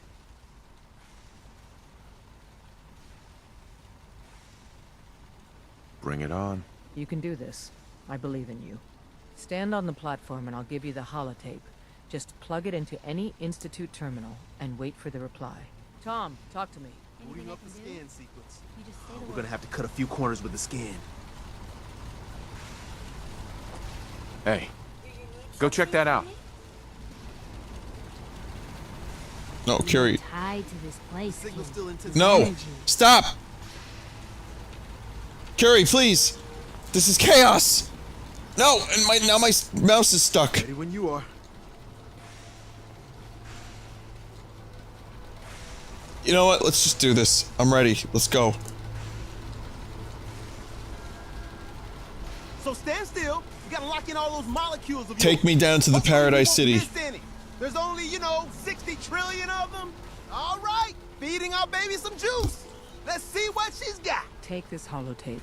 Speaker 3: Bring it on.
Speaker 2: You can do this. I believe in you. Stand on the platform and I'll give you the holotape. Just plug it into any Institute terminal and wait for the reply. Tom, talk to me.
Speaker 6: Booting up the scan sequence.
Speaker 14: We're
Speaker 6: We're gonna have to cut a few corners with the scan.
Speaker 12: Hey. Go check that out.
Speaker 1: No, Curie.
Speaker 14: Tied to this place.
Speaker 6: Signal's still intense.
Speaker 1: No! Stop! Curie, please! This is chaos! No! And now my mouse is stuck.
Speaker 6: Ready when you are.
Speaker 1: You know what? Let's just do this. I'm ready. Let's go.
Speaker 6: gotta lock in all those molecules of
Speaker 1: Take me down to the Paradise City.
Speaker 6: There's only, 60 trillion of them. All right, feeding our baby some juice. Let's see what she's got.
Speaker 2: Take this holotape.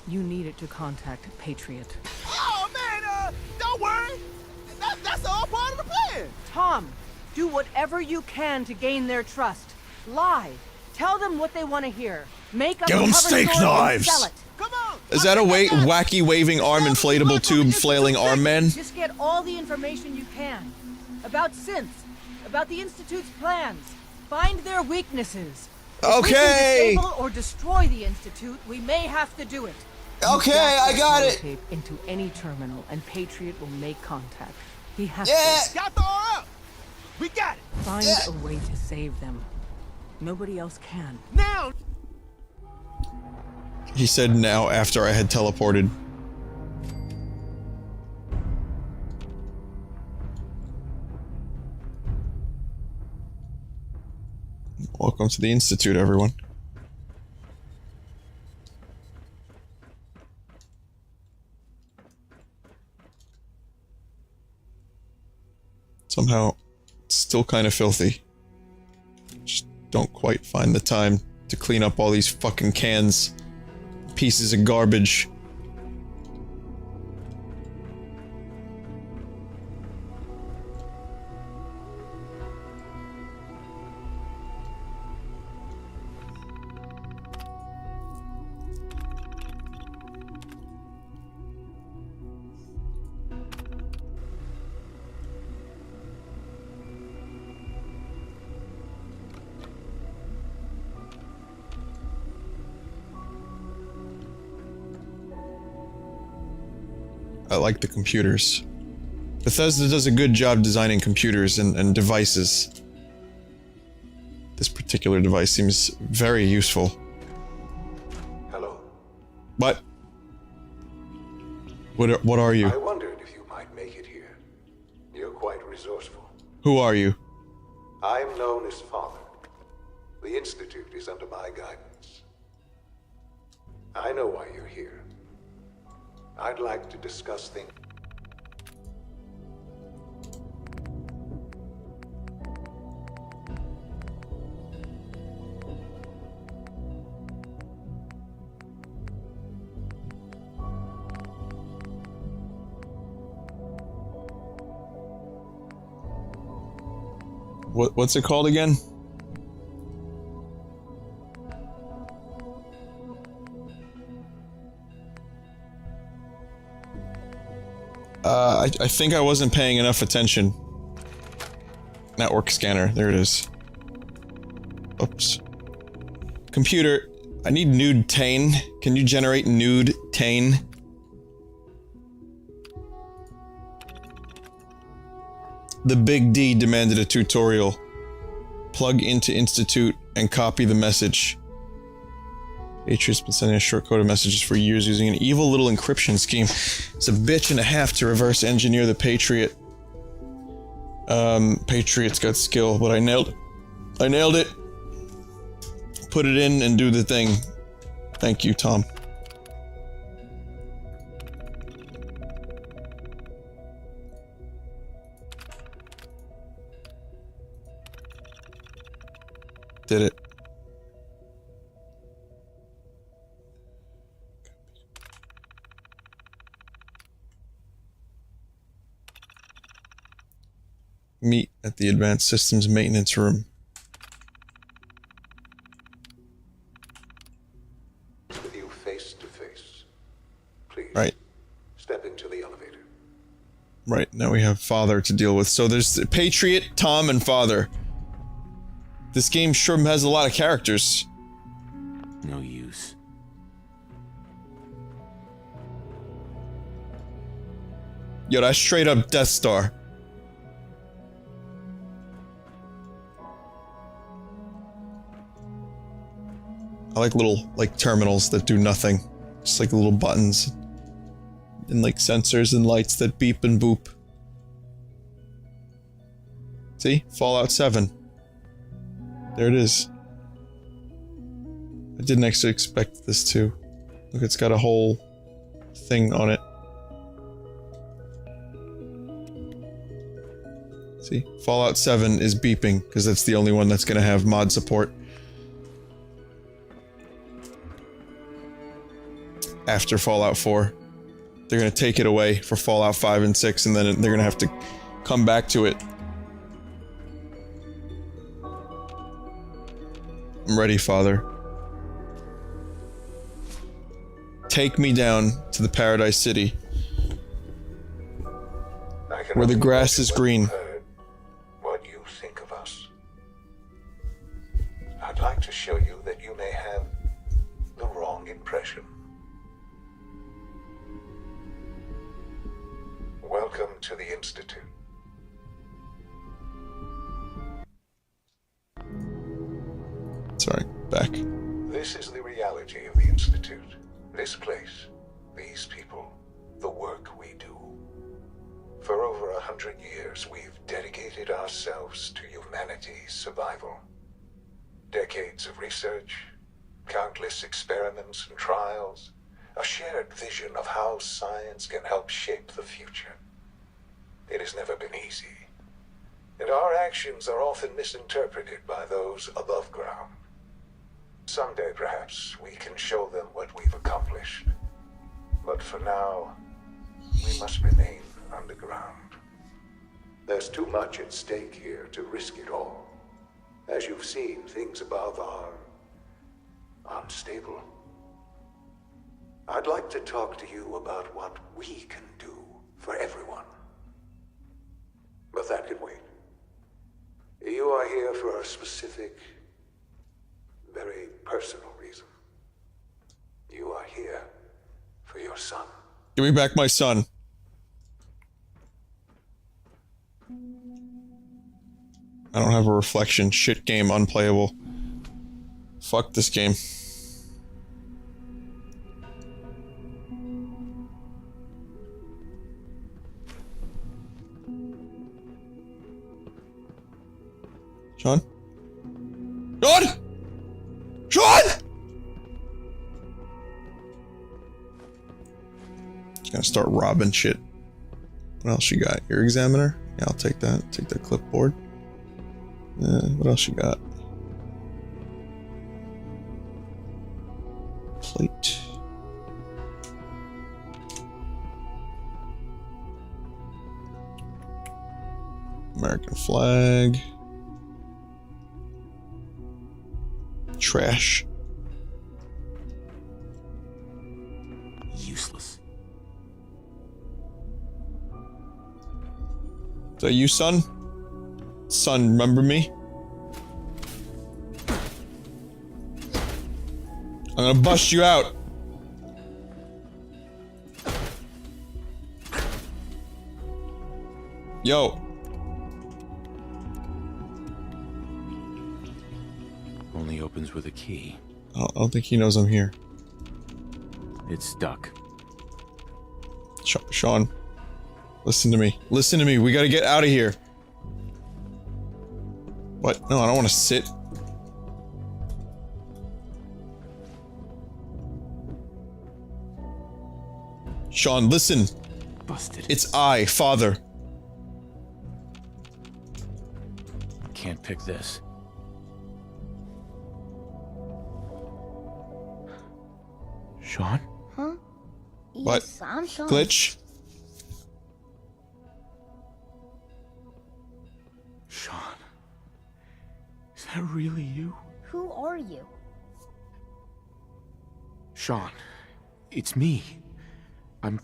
Speaker 2: You need it to contact Patriot.
Speaker 6: Oh, man, don't worry. That's all part of the plan.
Speaker 2: Tom, do whatever you can to gain their trust. Lie. Tell them what they want to hear. Make up
Speaker 1: Give
Speaker 2: a
Speaker 1: them
Speaker 2: cover
Speaker 1: steak
Speaker 2: story and
Speaker 1: knives.
Speaker 2: sell it.
Speaker 6: Come on.
Speaker 1: Is that a wacky waving arm inflatable tube flailing arm man?
Speaker 2: Just get all the information you can. About synths. About the Institute's plans. Find their weaknesses. If we can disable or destroy the Institute, we may have to do it.
Speaker 1: Okay, I got it.
Speaker 2: Tape into any terminal, and Patriot will make contact. He has
Speaker 1: to.
Speaker 6: Got the R up. We got it.
Speaker 2: Find a way to save them. Nobody else can.
Speaker 6: Now.
Speaker 1: He said now after I had teleported. Welcome to the Institute, everyone. Somehow, it's still kind of filthy. Just don't quite find the time to clean up all these fucking cans. Pieces of garbage. I like the computers. Bethesda does a good job designing computers and devices. This particular device seems very useful.
Speaker 15: Hello.
Speaker 1: What are you?
Speaker 15: I wondered if you might make it here. You're quite resourceful.
Speaker 1: Who are you?
Speaker 15: I'm known as Father. The Institute is under my guidance. I know why you're here. I'd like to discuss things.
Speaker 1: What's it called again? I think I wasn't paying enough attention. Network scanner, there it is. Oops. Computer, I need nude tane. Can you generate nude tane? The Big D demanded a tutorial. Plug into Institute and copy the message. Patriot's been sending a short code of messages for years using an evil little encryption scheme. It's a bitch and a half to reverse engineer the Patriot. Patriot's got skill, but I nailed it. I nailed it. Put it in and do the thing. Thank you, Tom. Did it. Meet at the Advanced Systems Maintenance Room.
Speaker 15: With you face to face. Please.
Speaker 1: Right.
Speaker 15: Step into the elevator.
Speaker 1: Right, now we have Father to deal with. So there's Patriot, Tom, and Father. This game sure has a lot of characters.
Speaker 12: No use.
Speaker 1: Yo, that's straight up Death Star. I like little, terminals that do nothing. Just like little buttons. And sensors and lights that beep and boop. See? Fallout 7. There it is. I didn't actually expect this too. Look, it's got a whole thing on it. See, Fallout 7 is beeping, because that's the only one that's going to have mod support. After Fallout 4. They're going to take it away for Fallout 5 and 6, and then they're going to have to come back to it. I'm ready, Father. Take me down to the Paradise City, where the grass is green.
Speaker 15: What you think of us. I'd like to show you that you may have the wrong impression. Welcome to the Institute.
Speaker 1: Sorry, back.
Speaker 15: This is the reality of the Institute. This place, these people, the work we do. For over 100 years, we've dedicated ourselves to humanity's survival. Decades of research, countless experiments and trials, a shared vision of how science can help shape the future. It has never been easy, and our actions are often misinterpreted by those above ground. Someday, perhaps, we can show them what we've accomplished. But for now, we must remain underground. There's too much at stake here to risk it all. As you've seen, things above are unstable. I'd like to talk to you about what we can do for everyone. But that can wait. You are here for a specific, very personal reason. You are here for your son.
Speaker 1: Give me back my son. I don't have a reflection. Shit game, unplayable. Fuck this game. Shaun? Shaun! Shaun! Just gonna start robbing shit. What else you got? Your examiner? Yeah, I'll take that. Take that clipboard. What else you got? Plate. American flag. Trash.
Speaker 3: Useless.
Speaker 1: Is that you, son? Son, remember me? I'm gonna bust you out. Yo.
Speaker 3: Only opens with a key.
Speaker 1: I don't think he knows I'm here.
Speaker 3: It's stuck.
Speaker 1: Shaun. Listen to me. Listen to me. We gotta get out of here. What? No, I don't want to sit. Shaun, listen.
Speaker 3: Busted.
Speaker 1: It's I, Father.
Speaker 3: Can't pick this. Shaun?
Speaker 16: Huh?
Speaker 1: What?
Speaker 16: Yes, I'm Shaun.
Speaker 1: Glitch?
Speaker 3: Shaun. Is that really you?
Speaker 16: Who are you?
Speaker 3: Shaun. It's me. I'm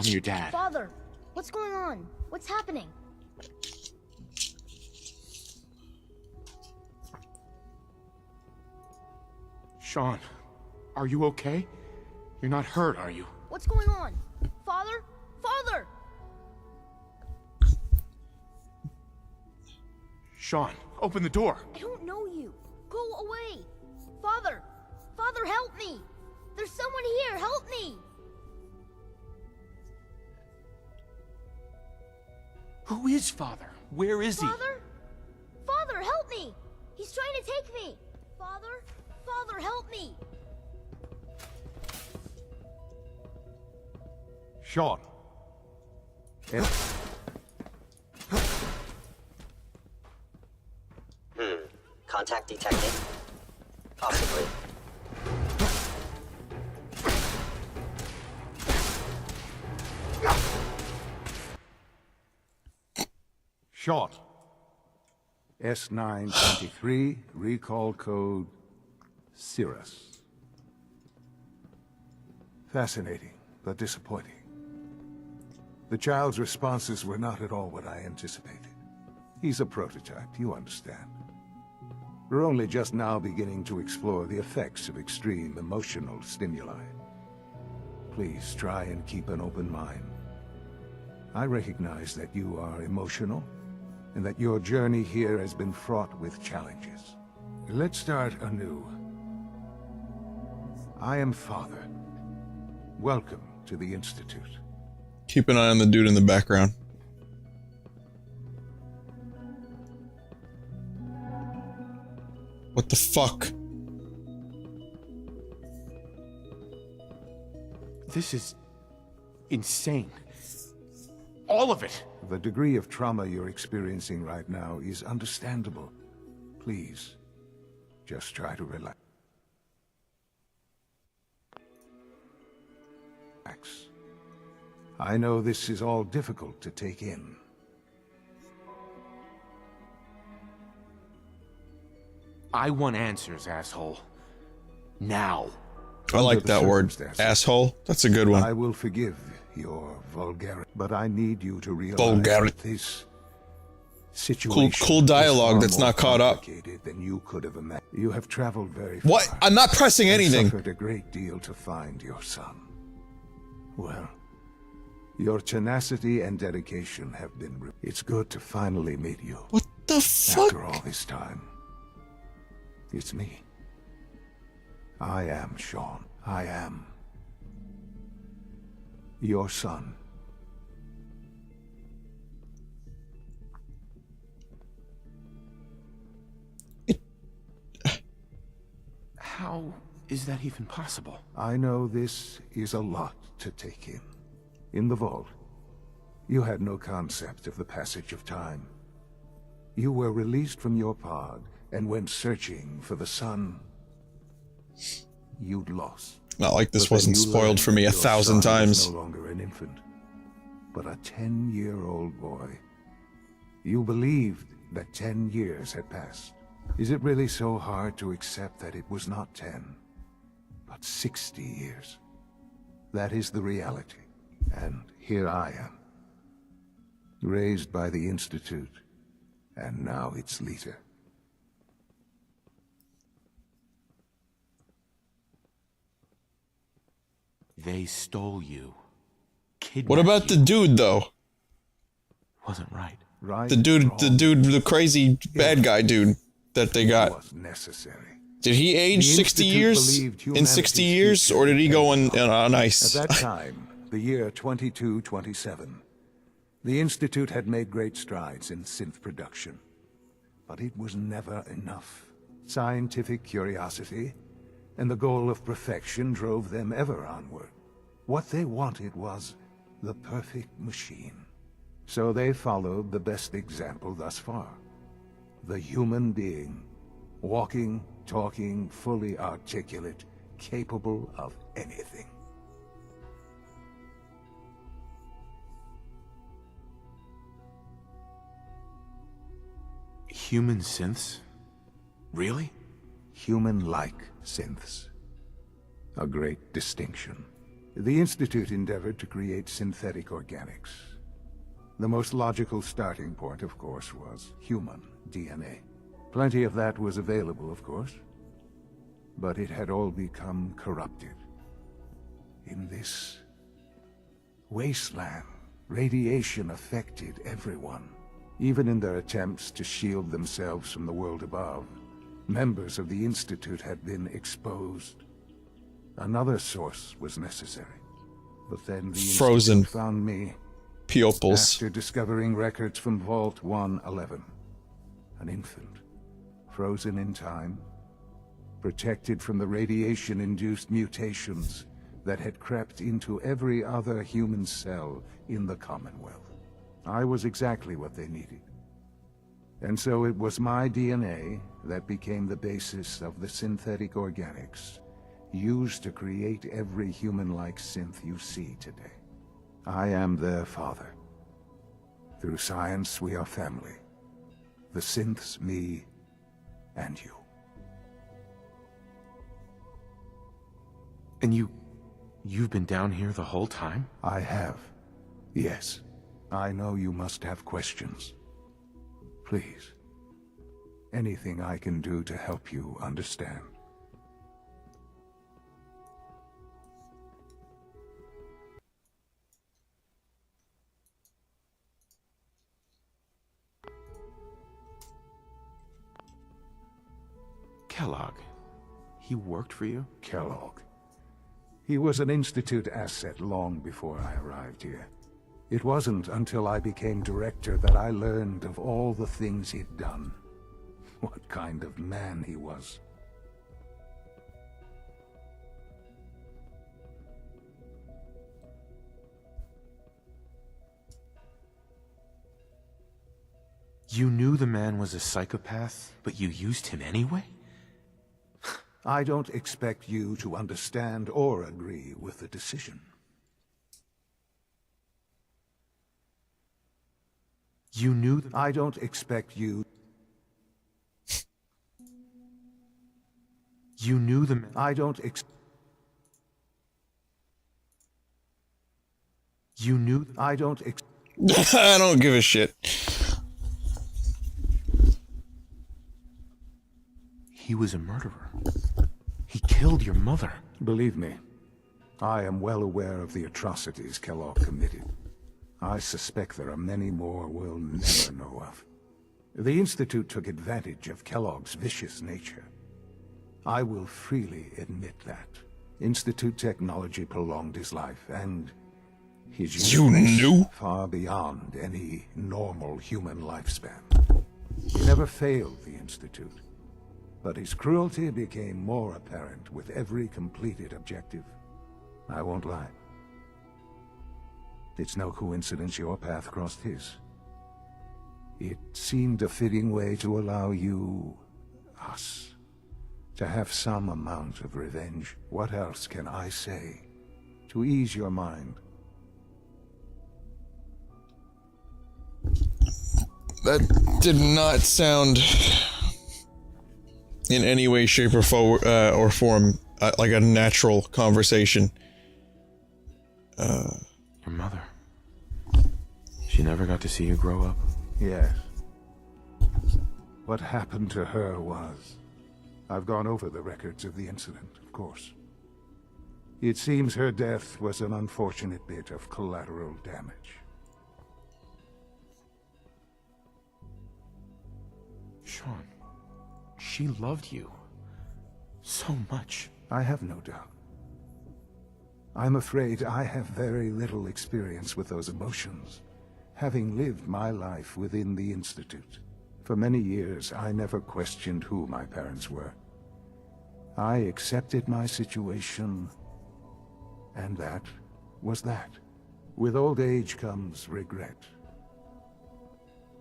Speaker 3: your dad.
Speaker 16: Father, what's going on? What's happening?
Speaker 3: Shaun, are you okay? You're not hurt, are you?
Speaker 16: What's going on? Father? Father!
Speaker 3: Shaun, open the door.
Speaker 16: I don't know you. Go away. Father! Father, help me! There's someone here, help me!
Speaker 3: Who is Father? Where is he?
Speaker 16: Father? Father, help me! He's trying to take me! Father? Father, help me!
Speaker 3: Shaun.
Speaker 17: detected. Possibly.
Speaker 18: Shot. S923, recall code Cirrus. Fascinating, but disappointing. The child's responses were not at all what I anticipated. He's a prototype, you understand. We're only just now beginning to explore the effects of extreme emotional stimuli. Please try and keep an open mind. I recognize that you are emotional, and that your journey here has been fraught with challenges. Let's start anew. I am Father. Welcome to the Institute.
Speaker 1: Keep an eye on the dude in the background. What the fuck?
Speaker 3: This is insane. All of it.
Speaker 18: The degree of trauma you're experiencing right now is understandable. Please, just try to relax. I know this is all difficult to take in.
Speaker 3: I want answers, asshole. Now.
Speaker 1: I like that word, asshole. That's a good one.
Speaker 18: I will forgive your vulgarity, but I need you to realize that this situation
Speaker 1: cool dialogue
Speaker 18: is
Speaker 1: that's
Speaker 18: far
Speaker 1: not caught
Speaker 18: more
Speaker 1: up.
Speaker 18: complicated than you could have imagined. You have traveled very far.
Speaker 1: What? I'm not pressing
Speaker 18: and
Speaker 1: anything.
Speaker 18: Suffered a great deal to find your son. Well, your tenacity and dedication have been. It's good to finally meet you.
Speaker 1: What the fuck?
Speaker 18: After all this time, it's me. I am Shaun. I am your son.
Speaker 3: How is that even possible?
Speaker 18: I know this is a lot to take in. In the vault, you had no concept of the passage of time. You were released from your pod and went searching for the son you'd lost.
Speaker 1: Not like this
Speaker 18: But then
Speaker 1: wasn't
Speaker 18: you
Speaker 1: spoiled
Speaker 18: learned
Speaker 1: for me
Speaker 18: your
Speaker 1: 1,000
Speaker 18: son was
Speaker 1: times.
Speaker 18: No longer an infant, but a 10-year-old boy. You believed that 10 years had passed. Is it really so hard to accept that it was not 10, but 60 years? That is the reality. And here I am, raised by the Institute, and now its leader.
Speaker 3: They stole you.
Speaker 1: What about the dude, though?
Speaker 3: Wasn't right.
Speaker 1: The crazy bad guy dude that they got.
Speaker 18: Was necessary.
Speaker 1: Did he age 60 years? In 60 years? Or did he go on ice?
Speaker 18: At that time, the year 2227, the Institute had made great strides in synth production. But it was never enough. Scientific curiosity and the goal of perfection drove them ever onward. What they wanted was the perfect machine. So they followed the best example thus far. The human being. Walking, talking, fully articulate, capable of anything.
Speaker 3: Human synths? Really?
Speaker 18: Human-like synths. A great distinction. The Institute endeavored to create synthetic organics. The most logical starting point, of course, was human DNA. Plenty of that was available, of course, but it had all become corrupted. In this wasteland, radiation affected everyone. Even in their attempts to shield themselves from the world above, members of the Institute had been exposed. Another source was necessary. But then the
Speaker 1: Frozen
Speaker 18: Institute found me.
Speaker 1: pupils.
Speaker 18: After discovering records from Vault 111. An infant. Frozen in time. Protected from the radiation-induced mutations that had crept into every other human cell in the Commonwealth. I was exactly what they needed. And so it was my DNA that became the basis of the synthetic organics used to create every human-like synth you see today. I am their father. Through science, we are family. The synths, me, and you.
Speaker 3: And you've been down here the whole time?
Speaker 18: I have. Yes. I know you must have questions. Please. Anything I can do to help you understand.
Speaker 3: Kellogg. He worked for you?
Speaker 18: Kellogg. He was an Institute asset long before I arrived here. It wasn't until I became director that I learned of all the things he'd done. What kind of man he was.
Speaker 3: You knew the man was a psychopath, but you used him anyway?
Speaker 18: I don't expect you to understand or agree with the decision.
Speaker 3: You knew
Speaker 18: I don't expect you...
Speaker 3: You knew the man...
Speaker 18: I don't
Speaker 3: You knew...
Speaker 18: I don't
Speaker 1: I don't give a shit.
Speaker 3: He was a murderer. He killed your mother.
Speaker 18: Believe me, I am well aware of the atrocities Kellogg committed. I suspect there are many more we'll never know of. The Institute took advantage of Kellogg's vicious nature. I will freely admit that. Institute technology prolonged his life, and his
Speaker 1: You knew?
Speaker 18: Far beyond any normal human lifespan. He never failed the Institute, but his cruelty became more apparent with every completed objective. I won't lie. It's no coincidence your path crossed his. It seemed a fitting way to allow you, us, to have some amount of revenge. What else can I say to ease your mind?
Speaker 1: That did not sound in any way, shape, or form like a natural conversation.
Speaker 3: Your mother. She never got to see you grow up?
Speaker 18: Yes. What happened to her was... I've gone over the records of the incident, of course. It seems her death was an unfortunate bit of collateral damage.
Speaker 3: Shaun, she loved you so much.
Speaker 18: I have no doubt. I'm afraid I have very little experience with those emotions, having lived my life within the Institute. For many years, I never questioned who my parents were. I accepted my situation, and that was that. With old age comes regret,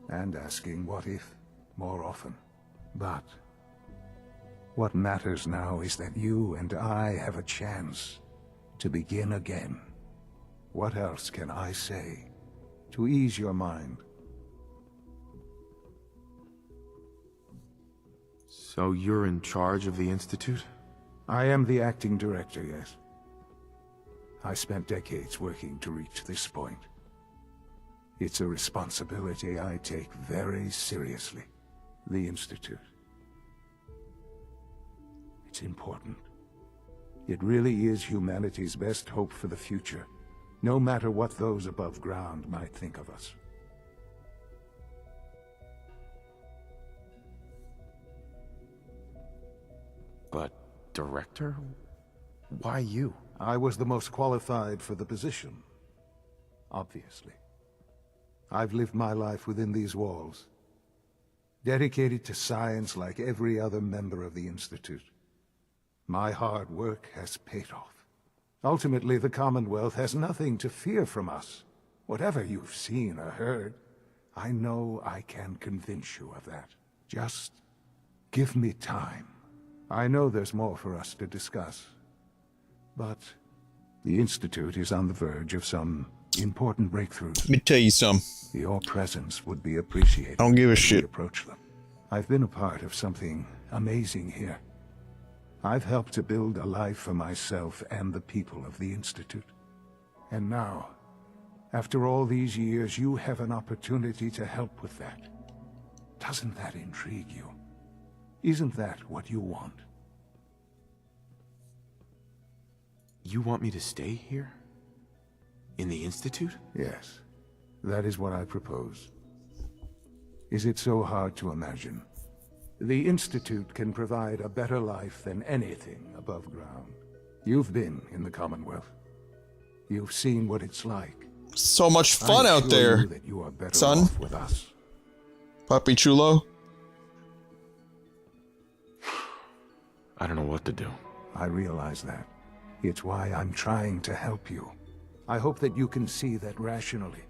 Speaker 18: and asking what if more often. But what matters now is that you and I have a chance to begin again. What else can I say to ease your mind?
Speaker 3: So you're in charge of the Institute?
Speaker 18: I am the acting director, yes. I spent decades working to reach this point. It's a responsibility I take very seriously. The Institute. It's important. It really is humanity's best hope for the future, no matter what those above ground might think of us.
Speaker 3: But, director? Why you?
Speaker 18: I was the most qualified for the position. Obviously. I've lived my life within these walls, dedicated to science like every other member of the Institute. My hard work has paid off. Ultimately, the Commonwealth has nothing to fear from us. Whatever you've seen or heard, I know I can convince you of that. Just give me time. I know there's more for us to discuss. But the Institute is on the verge of some important breakthroughs.
Speaker 1: Let me tell you something.
Speaker 18: Your presence would be appreciated.
Speaker 1: I don't give a
Speaker 18: as we
Speaker 1: shit.
Speaker 18: approach them. I've been a part of something amazing here. I've helped to build a life for myself and the people of the Institute. And now, after all these years, you have an opportunity to help with that. Doesn't that intrigue you? Isn't that what you want?
Speaker 3: You want me to stay here? In the Institute?
Speaker 18: Yes, that is what I propose. Is it so hard to imagine? The Institute can provide a better life than anything above ground. You've been in the Commonwealth. You've seen what it's like.
Speaker 1: So much fun
Speaker 18: I
Speaker 1: out
Speaker 18: assure
Speaker 1: there,
Speaker 18: you that you are better
Speaker 1: son.
Speaker 18: off with us.
Speaker 1: Papi Chulo.
Speaker 3: I don't know what to do.
Speaker 18: I realize that. It's why I'm trying to help you. I hope that you can see that rationally.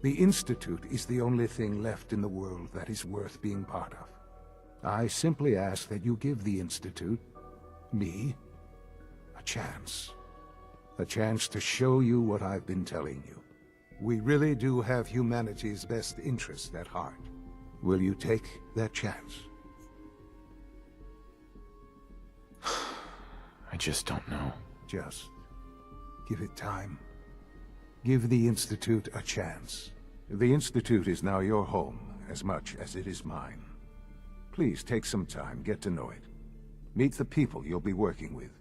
Speaker 18: The Institute is the only thing left in the world that is worth being part of. I simply ask that you give the Institute, me, a chance. A chance to show you what I've been telling you. We really do have humanity's best interest at heart. Will you take that chance?
Speaker 3: I just don't know.
Speaker 18: Just give it time. Give the Institute a chance. The Institute is now your home as much as it is mine. Please take some time, get to know it. Meet the people you'll be working with.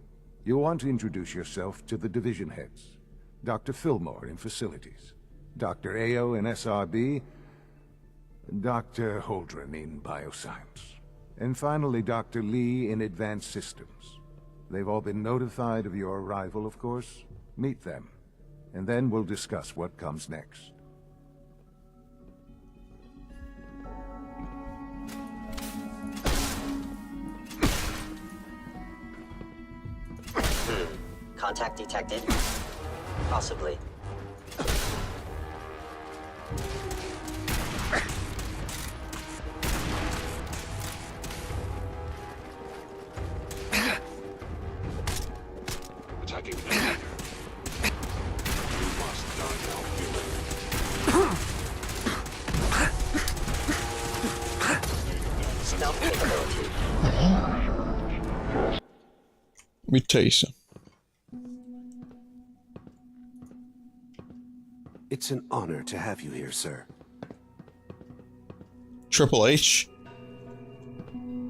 Speaker 18: You'll want to introduce yourself to the division heads. Dr. Fillmore in Facilities, Dr. Ayo in SRB, Dr. Holdren in Bioscience, and finally Dr. Lee in Advanced Systems. They've all been notified of your arrival, of course. Meet them, and then we'll discuss what comes next.
Speaker 17: Contact detected? Possibly.
Speaker 8: Attacking enemy. You must die now, human.
Speaker 17: Stealth capability.
Speaker 1: Let me tell you something.
Speaker 19: It's an honor to have you here, sir.
Speaker 1: Triple H?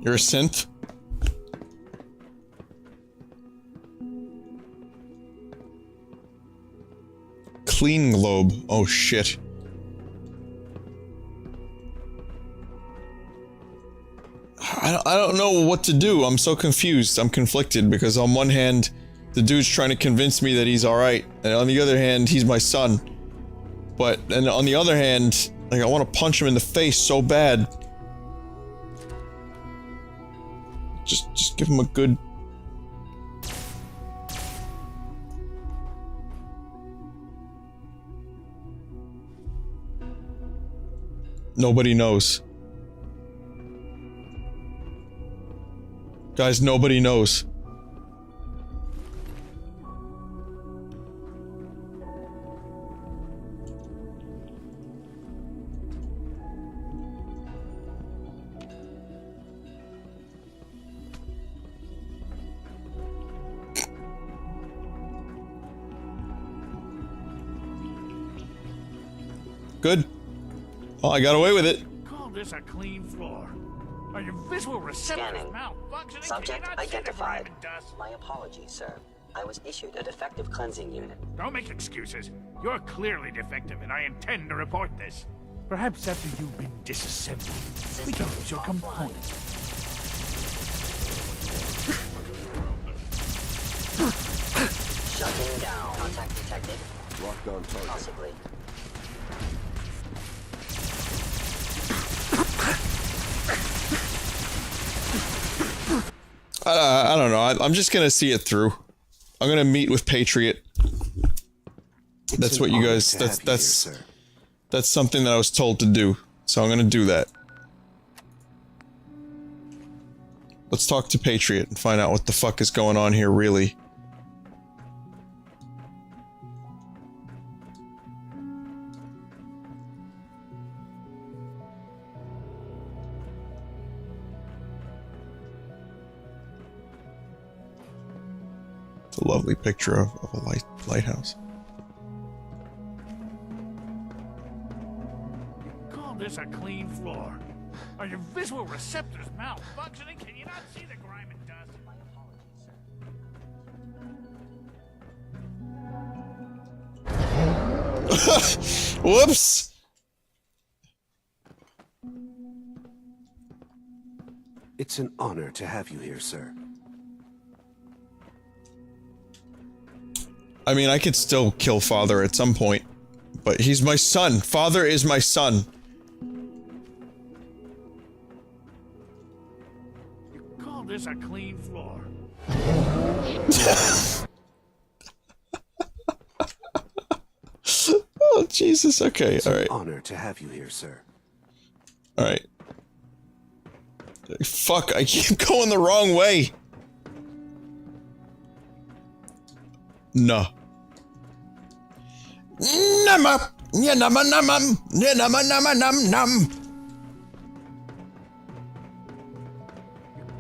Speaker 1: You're a synth? Clean globe. Oh shit. I don't know what to do. I'm so confused. I'm conflicted because on one hand, the dude's trying to convince me that he's alright, and on the other hand, he's my son. But, and on the other hand, like, I want to punch him in the face so bad. Just give him a good... Nobody knows. Guys, nobody knows. Good. Oh, I got away with it.
Speaker 8: Call this a clean floor. Are your visual receptors malfunctioning?
Speaker 17: Subject identified. My apologies, sir. I was issued a defective cleansing unit.
Speaker 8: Don't make excuses. You're clearly defective, and I intend to report this. Perhaps after you've been disassembled, we can use your components.
Speaker 17: Shutting down. Contact detected.
Speaker 19: Locked on target.
Speaker 17: Possibly.
Speaker 1: I don't know. I'm just gonna see it through. I'm gonna meet with Patriot. That's what you guys. That's That's something that I was told to do, so I'm gonna do that. Let's talk to Patriot and find out what the fuck is going on here, really. It's a lovely picture of a lighthouse.
Speaker 8: Call this a clean floor? Are your visual receptors malfunctioning? Can you not see the grime and dust? My apologies, sir.
Speaker 1: Whoops!
Speaker 19: It's an honor to have you here, sir.
Speaker 1: I mean, I could still kill Father at some point, but he's my son. Father is my son.
Speaker 8: Call this a clean floor?
Speaker 1: Oh, Jesus. Okay,
Speaker 19: it's
Speaker 1: all right.
Speaker 19: It's an honor to have you here, sir.
Speaker 1: All right. Fuck, I keep going the wrong way. No. Nama. Yeah, nama nama. Yeah, nama nama nam nam.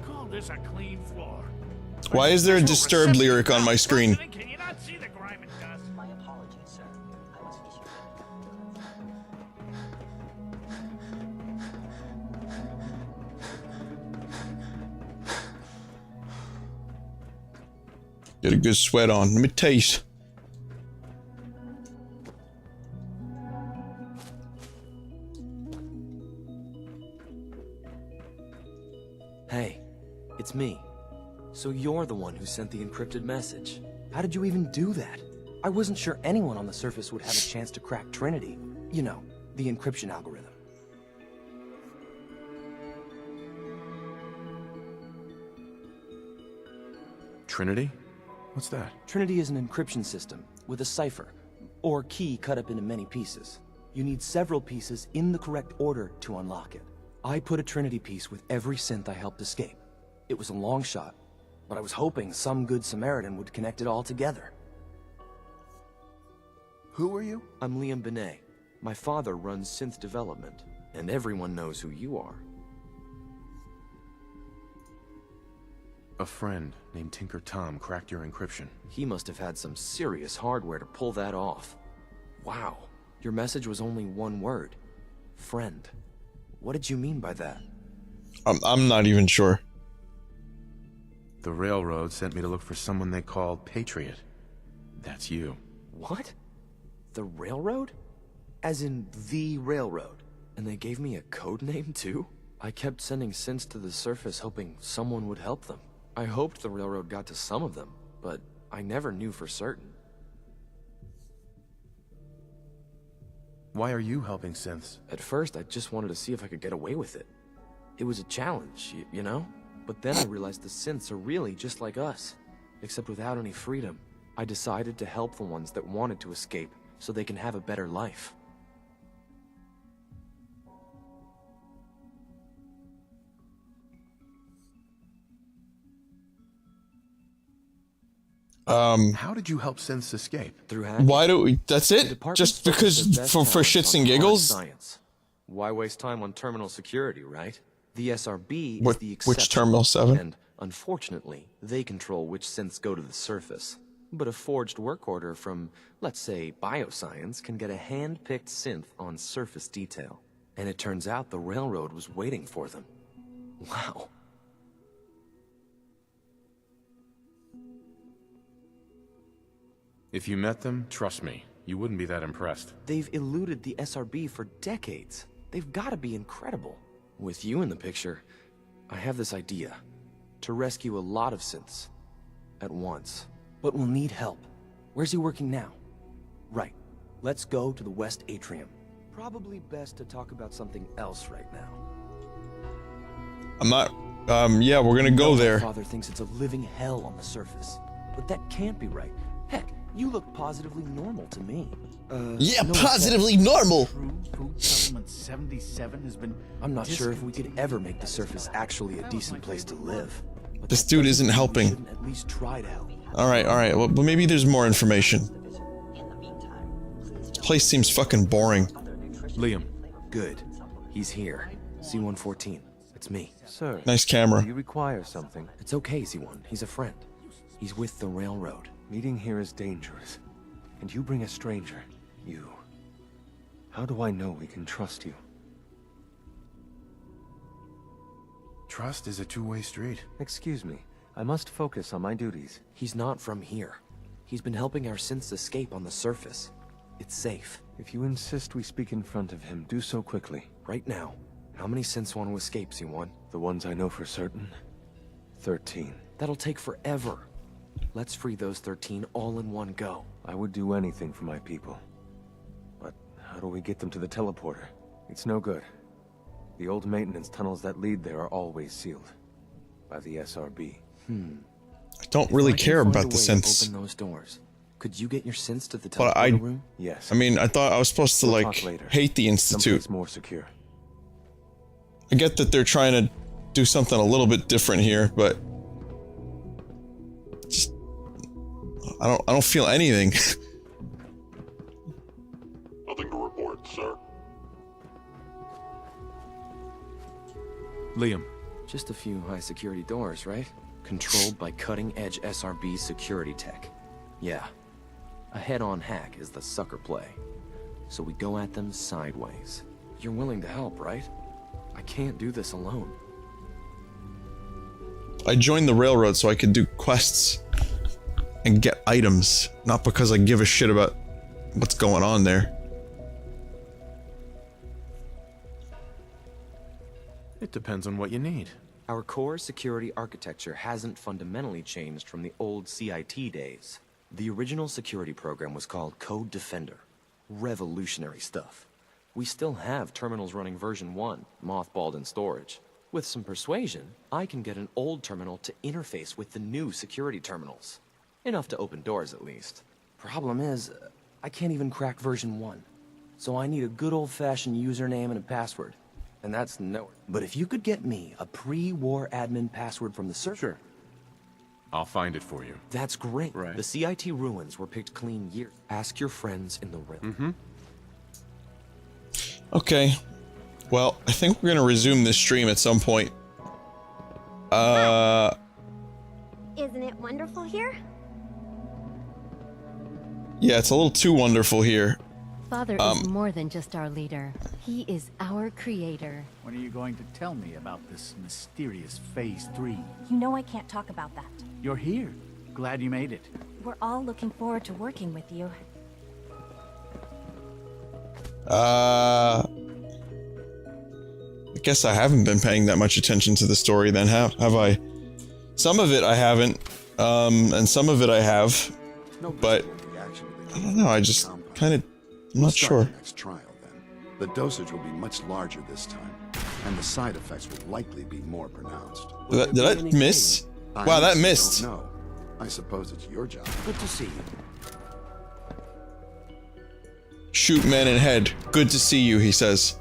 Speaker 8: Call this a clean floor?
Speaker 1: Why is there a disturbed lyric on my screen?
Speaker 8: Can you not see the grime and dust?
Speaker 17: My apologies, sir. I was issued.
Speaker 1: Get a good sweat on. Let me taste.
Speaker 20: Hey, it's me. So you're the one who sent the encrypted message. How did you even do that? I wasn't sure anyone on the surface would have a chance to crack Trinity. You know, the encryption algorithm.
Speaker 3: Trinity? What's that?
Speaker 20: Trinity is an encryption system with a cipher, or key cut up into many pieces. You need several pieces in the correct order to unlock it. I put a Trinity piece with every synth I helped escape. It was a long shot, but I was hoping some good Samaritan would connect it all together.
Speaker 3: Who are you?
Speaker 20: I'm Liam Benet. My father runs synth development, and everyone knows who you are.
Speaker 3: A friend named Tinker Tom cracked your encryption.
Speaker 20: He must have had some serious hardware to pull that off. Wow, your message was only one word. Friend. What did you mean by that?
Speaker 1: I'm not even sure.
Speaker 3: The railroad sent me to look for someone they called Patriot. That's you.
Speaker 20: What? The railroad? As in the railroad? And they gave me a code name too? I kept sending synths to the surface hoping someone would help them. I hoped the railroad got to some of them, but I never knew for certain.
Speaker 3: Why are you helping synths?
Speaker 20: At first, I just wanted to see if I could get away with it. It was a challenge, you know? But then I realized the synths are really just like us, except without any freedom. I decided to help the ones that wanted to escape, so they can have a better life.
Speaker 3: How did you help synths escape?
Speaker 20: Through hacking.
Speaker 1: Why do we? That's it? Just because for shits and giggles?
Speaker 20: Science. Why waste time on terminal security, right? The SRB is the exception.
Speaker 1: Which terminal 7?
Speaker 20: And unfortunately, they control which synths go to the surface. But a forged work order from, let's say, bioscience can get a hand-picked synth on surface detail. And it turns out the railroad was waiting for them. Wow.
Speaker 3: If you met them, trust me, you wouldn't be that impressed.
Speaker 20: They've eluded the SRB for decades. They've got to be incredible. With you in the picture, I have this idea. To rescue a lot of synths. At once. But we'll need help. Where's he working now? Right. Let's go to the West Atrium. Probably best to talk about something else right now.
Speaker 1: I'm not... yeah, we're gonna go there.
Speaker 20: My father thinks it's a living hell on the surface. But that can't be right. Heck, You look positively normal to me.
Speaker 1: Yeah,
Speaker 20: no
Speaker 1: positively
Speaker 20: offense.
Speaker 1: normal.
Speaker 13: Food Supplement 77 has been...
Speaker 20: I'm not sure if we could ever make the surface actually a decent place to live. But
Speaker 1: This
Speaker 20: that
Speaker 1: dude
Speaker 20: doesn't
Speaker 1: isn't
Speaker 20: mean we
Speaker 1: helping.
Speaker 20: shouldn't at least try to help.
Speaker 1: Alright, alright. Well, but maybe there's more information. Place seems fucking boring.
Speaker 3: Liam.
Speaker 20: Good. He's here. C-114. It's me.
Speaker 21: Sir.
Speaker 1: Nice camera.
Speaker 21: Do you require something?
Speaker 20: It's okay, C-1. He's a friend. He's with the railroad.
Speaker 21: Meeting here is dangerous. And you bring a stranger. You. How do I know we can trust you?
Speaker 3: Trust is a two-way street.
Speaker 21: Excuse me. I must focus on my duties.
Speaker 20: He's not from here. He's been helping our synths escape on the surface. It's safe.
Speaker 21: If you insist we speak in front of him, do so quickly.
Speaker 20: Right now. How many synths want to escape, C1?
Speaker 21: The ones I know for certain? 13.
Speaker 20: That'll take forever. Let's free those 13 all in one go.
Speaker 21: I would do anything for my people. But how do we get them to the teleporter? It's no good. The old maintenance tunnels that lead there are always sealed. By the SRB.
Speaker 1: I don't really care about the synths.
Speaker 20: Open those doors. Could you get your synths to the
Speaker 1: But
Speaker 20: teleporter room?
Speaker 21: Yes.
Speaker 1: I mean, I thought I was supposed to,
Speaker 21: We'll
Speaker 1: like,
Speaker 21: talk later.
Speaker 1: hate the Institute.
Speaker 21: Someplace more secure.
Speaker 1: I get that they're trying to do something a little bit different here, but just I don't feel anything.
Speaker 9: Nothing to report, sir.
Speaker 3: Liam.
Speaker 20: Just a few high security doors, right? Controlled by cutting-edge SRB security tech. Yeah. A head-on hack is the sucker play. So we go at them sideways. You're willing to help, right? I can't do this alone.
Speaker 1: I joined the railroad so I could do quests and get items, not because I give a shit about what's going on there.
Speaker 3: It depends on what you need.
Speaker 20: Our core security architecture hasn't fundamentally changed from the old CIT days. The original security program was called Code Defender. Revolutionary stuff. We still have terminals running version 1, mothballed in storage. With some persuasion, I can get an old terminal to interface with the new security terminals. Enough to open doors, at least. Problem is, I can't even crack version 1. So I need a good old-fashioned username and a password. And that's nowhere. But if you could get me a pre-war admin password from the server...
Speaker 3: Sure. I'll find it for you.
Speaker 20: That's great.
Speaker 3: Right.
Speaker 20: The CIT ruins were picked clean years. Ask your friends in the realm.
Speaker 1: Okay. Well, I think we're gonna resume this stream at some point.
Speaker 16: Isn't it wonderful here?
Speaker 1: Yeah, it's a little too wonderful here.
Speaker 22: Father is more than just our leader. He is our creator.
Speaker 13: When are you going to tell me about this mysterious Phase 3?
Speaker 23: You know I can't talk about that.
Speaker 13: You're here. Glad you made it.
Speaker 23: We're all looking forward to working with you.
Speaker 1: I guess I haven't been paying that much attention to the story then, have I? Some of it I haven't, and some of it I have, but I don't know, I just kind of, I'm not sure.
Speaker 24: Next trial, then. The dosage will be much larger this time, and the side effects will likely be more pronounced.
Speaker 1: Did I miss? Wow, that missed.
Speaker 24: No, I suppose it's your job.
Speaker 13: Good to see you.
Speaker 1: Shoot man in head. Good to see you, he says.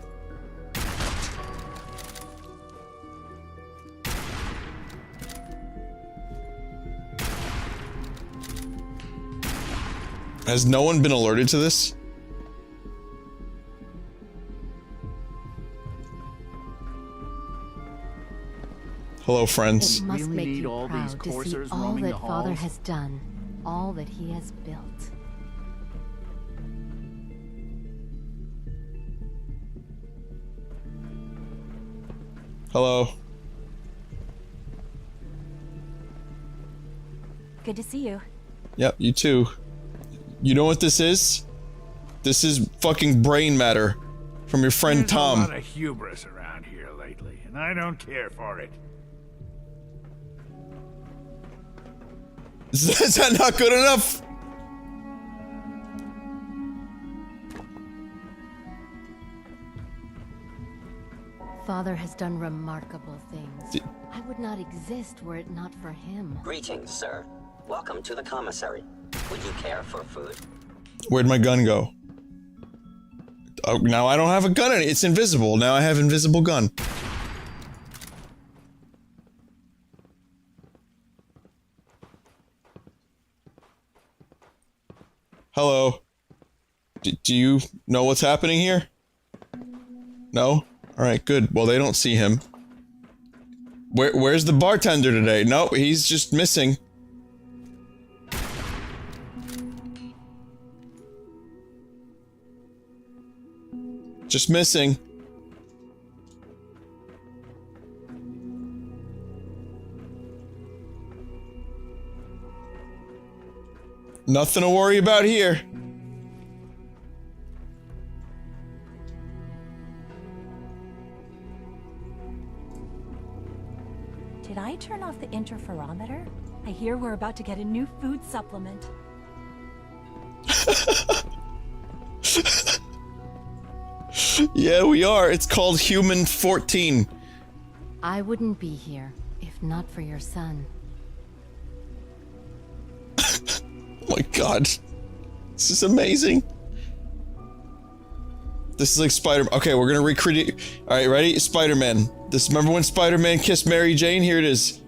Speaker 1: Has no one been alerted to this? Hello, friends.
Speaker 22: It must
Speaker 13: Really
Speaker 22: make
Speaker 13: need
Speaker 22: you
Speaker 13: all these
Speaker 22: proud to see
Speaker 13: coursers
Speaker 22: all
Speaker 13: roaming
Speaker 22: that
Speaker 13: the
Speaker 22: Father
Speaker 13: halls?
Speaker 22: has done, all that he has built.
Speaker 1: Hello.
Speaker 23: Good to see you.
Speaker 1: Yep, you too. You know what this is? This is fucking brain matter from your friend
Speaker 8: There's
Speaker 1: Tom.
Speaker 8: a lot of hubris around here lately, and I don't care for it.
Speaker 1: Is that not good enough?
Speaker 22: Father has done remarkable things. I would not exist were it not for him.
Speaker 17: Greetings, sir. Welcome to the commissary. Would you care for food?
Speaker 1: Where'd my gun go? Oh, now I don't have a gun in it. It's invisible. Now I have invisible gun. Hello. Do you know what's happening here? No? Alright, good. Well, they don't see him. Where's the bartender today? No, he's just missing. Just missing. Nothing to worry about here.
Speaker 23: Did I turn off the interferometer? I hear we're about to get a new food supplement.
Speaker 1: Yeah, we are. It's called Human 14.
Speaker 22: I wouldn't be here if not for your son.
Speaker 1: Oh my god. This is amazing. This is like Spider- Okay, we're gonna recreate- Alright, ready? Spider-Man. Remember when Spider-Man kissed Mary Jane? Here it is.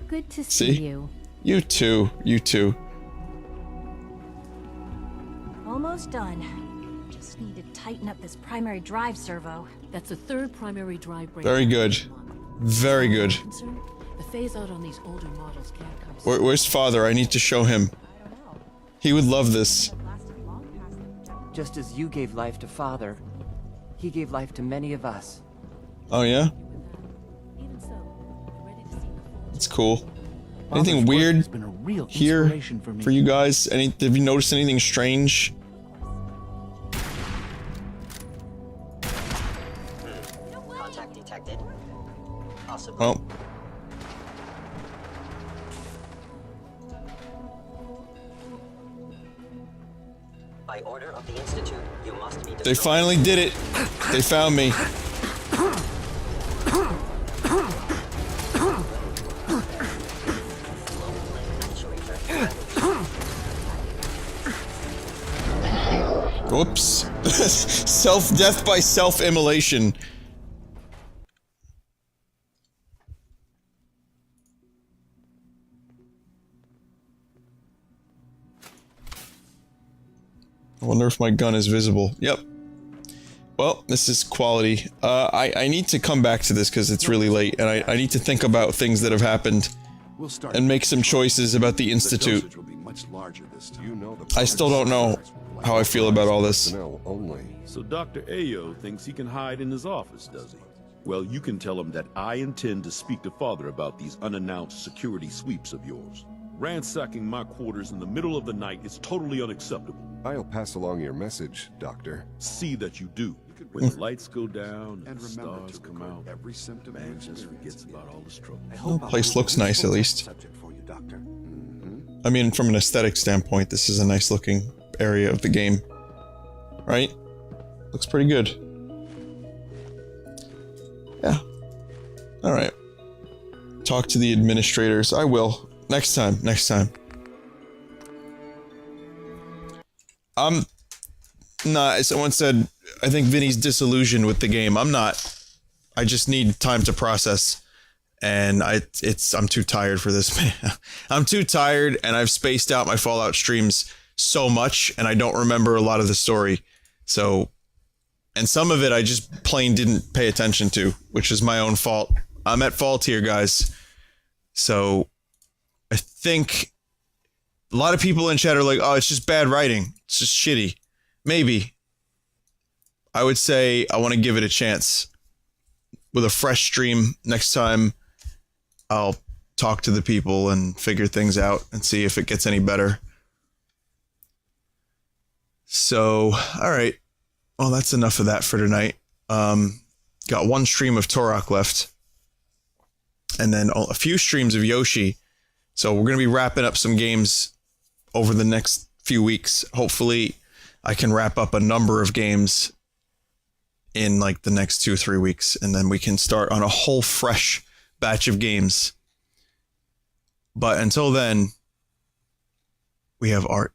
Speaker 22: Good to see you.
Speaker 1: You too. You too.
Speaker 23: Almost done. Just need to tighten up this primary drive servo.
Speaker 4: That's the third primary drive break.
Speaker 1: Very good. Very good.
Speaker 4: The phase out on these older models can't come.
Speaker 1: Where's Father? I need to show him. He would love this.
Speaker 7: Just as you gave life to Father, he gave life to many of us.
Speaker 1: Oh yeah? That's cool. Anything weird here for you guys? Have you noticed anything strange?
Speaker 17: Contact detected. Possible.
Speaker 1: Oh.
Speaker 17: By order of the Institute, you must be destroyed.
Speaker 1: They finally did it. They found me. Whoops. Self-death by self-immolation. I wonder if my gun is visible. Yep. Well, this is quality. I need to come back to this because it's really late, and I need to think about things that have happened and make some choices about the Institute. I still don't know how I feel about all this.
Speaker 10: So Dr. Ayo thinks he can hide in his office, does he? Well, you can tell him that I intend to speak to Father about these unannounced security sweeps of yours. Ransacking my quarters in the middle of the night is totally unacceptable.
Speaker 11: I'll pass along your message, Doctor.
Speaker 10: See that you do. When the lights go down and the stars come out,
Speaker 24: every symptom
Speaker 10: man just forgets about all his trouble.
Speaker 1: The place looks nice, at least. I mean, from an aesthetic standpoint, this is a nice looking area of the game. Right? Looks pretty good. Yeah. Alright. Talk to the administrators. I will. Next time. Next time. Nah, someone said, I think Vinny's disillusioned with the game. I'm not. I just need time to process. And I'm too tired for this, man. I'm too tired, and I've spaced out my Fallout streams so much, and I don't remember a lot of the story. So, and some of it I just plain didn't pay attention to, which is my own fault. I'm at fault here, guys. So, I think a lot of people in chat are like, oh, it's just bad writing. It's just shitty. Maybe. I would say I want to give it a chance. With a fresh stream next time, I'll talk to the people and figure things out and see if it gets any better. So, alright. Well, that's enough of that for tonight. Got one stream of Turok left. And then a few streams of Yoshi. So we're going to be wrapping up some games over the next few weeks. Hopefully, I can wrap up a number of games in like the next 2 or 3 weeks. And then we can start on a whole fresh batch of games. But until then, we have art.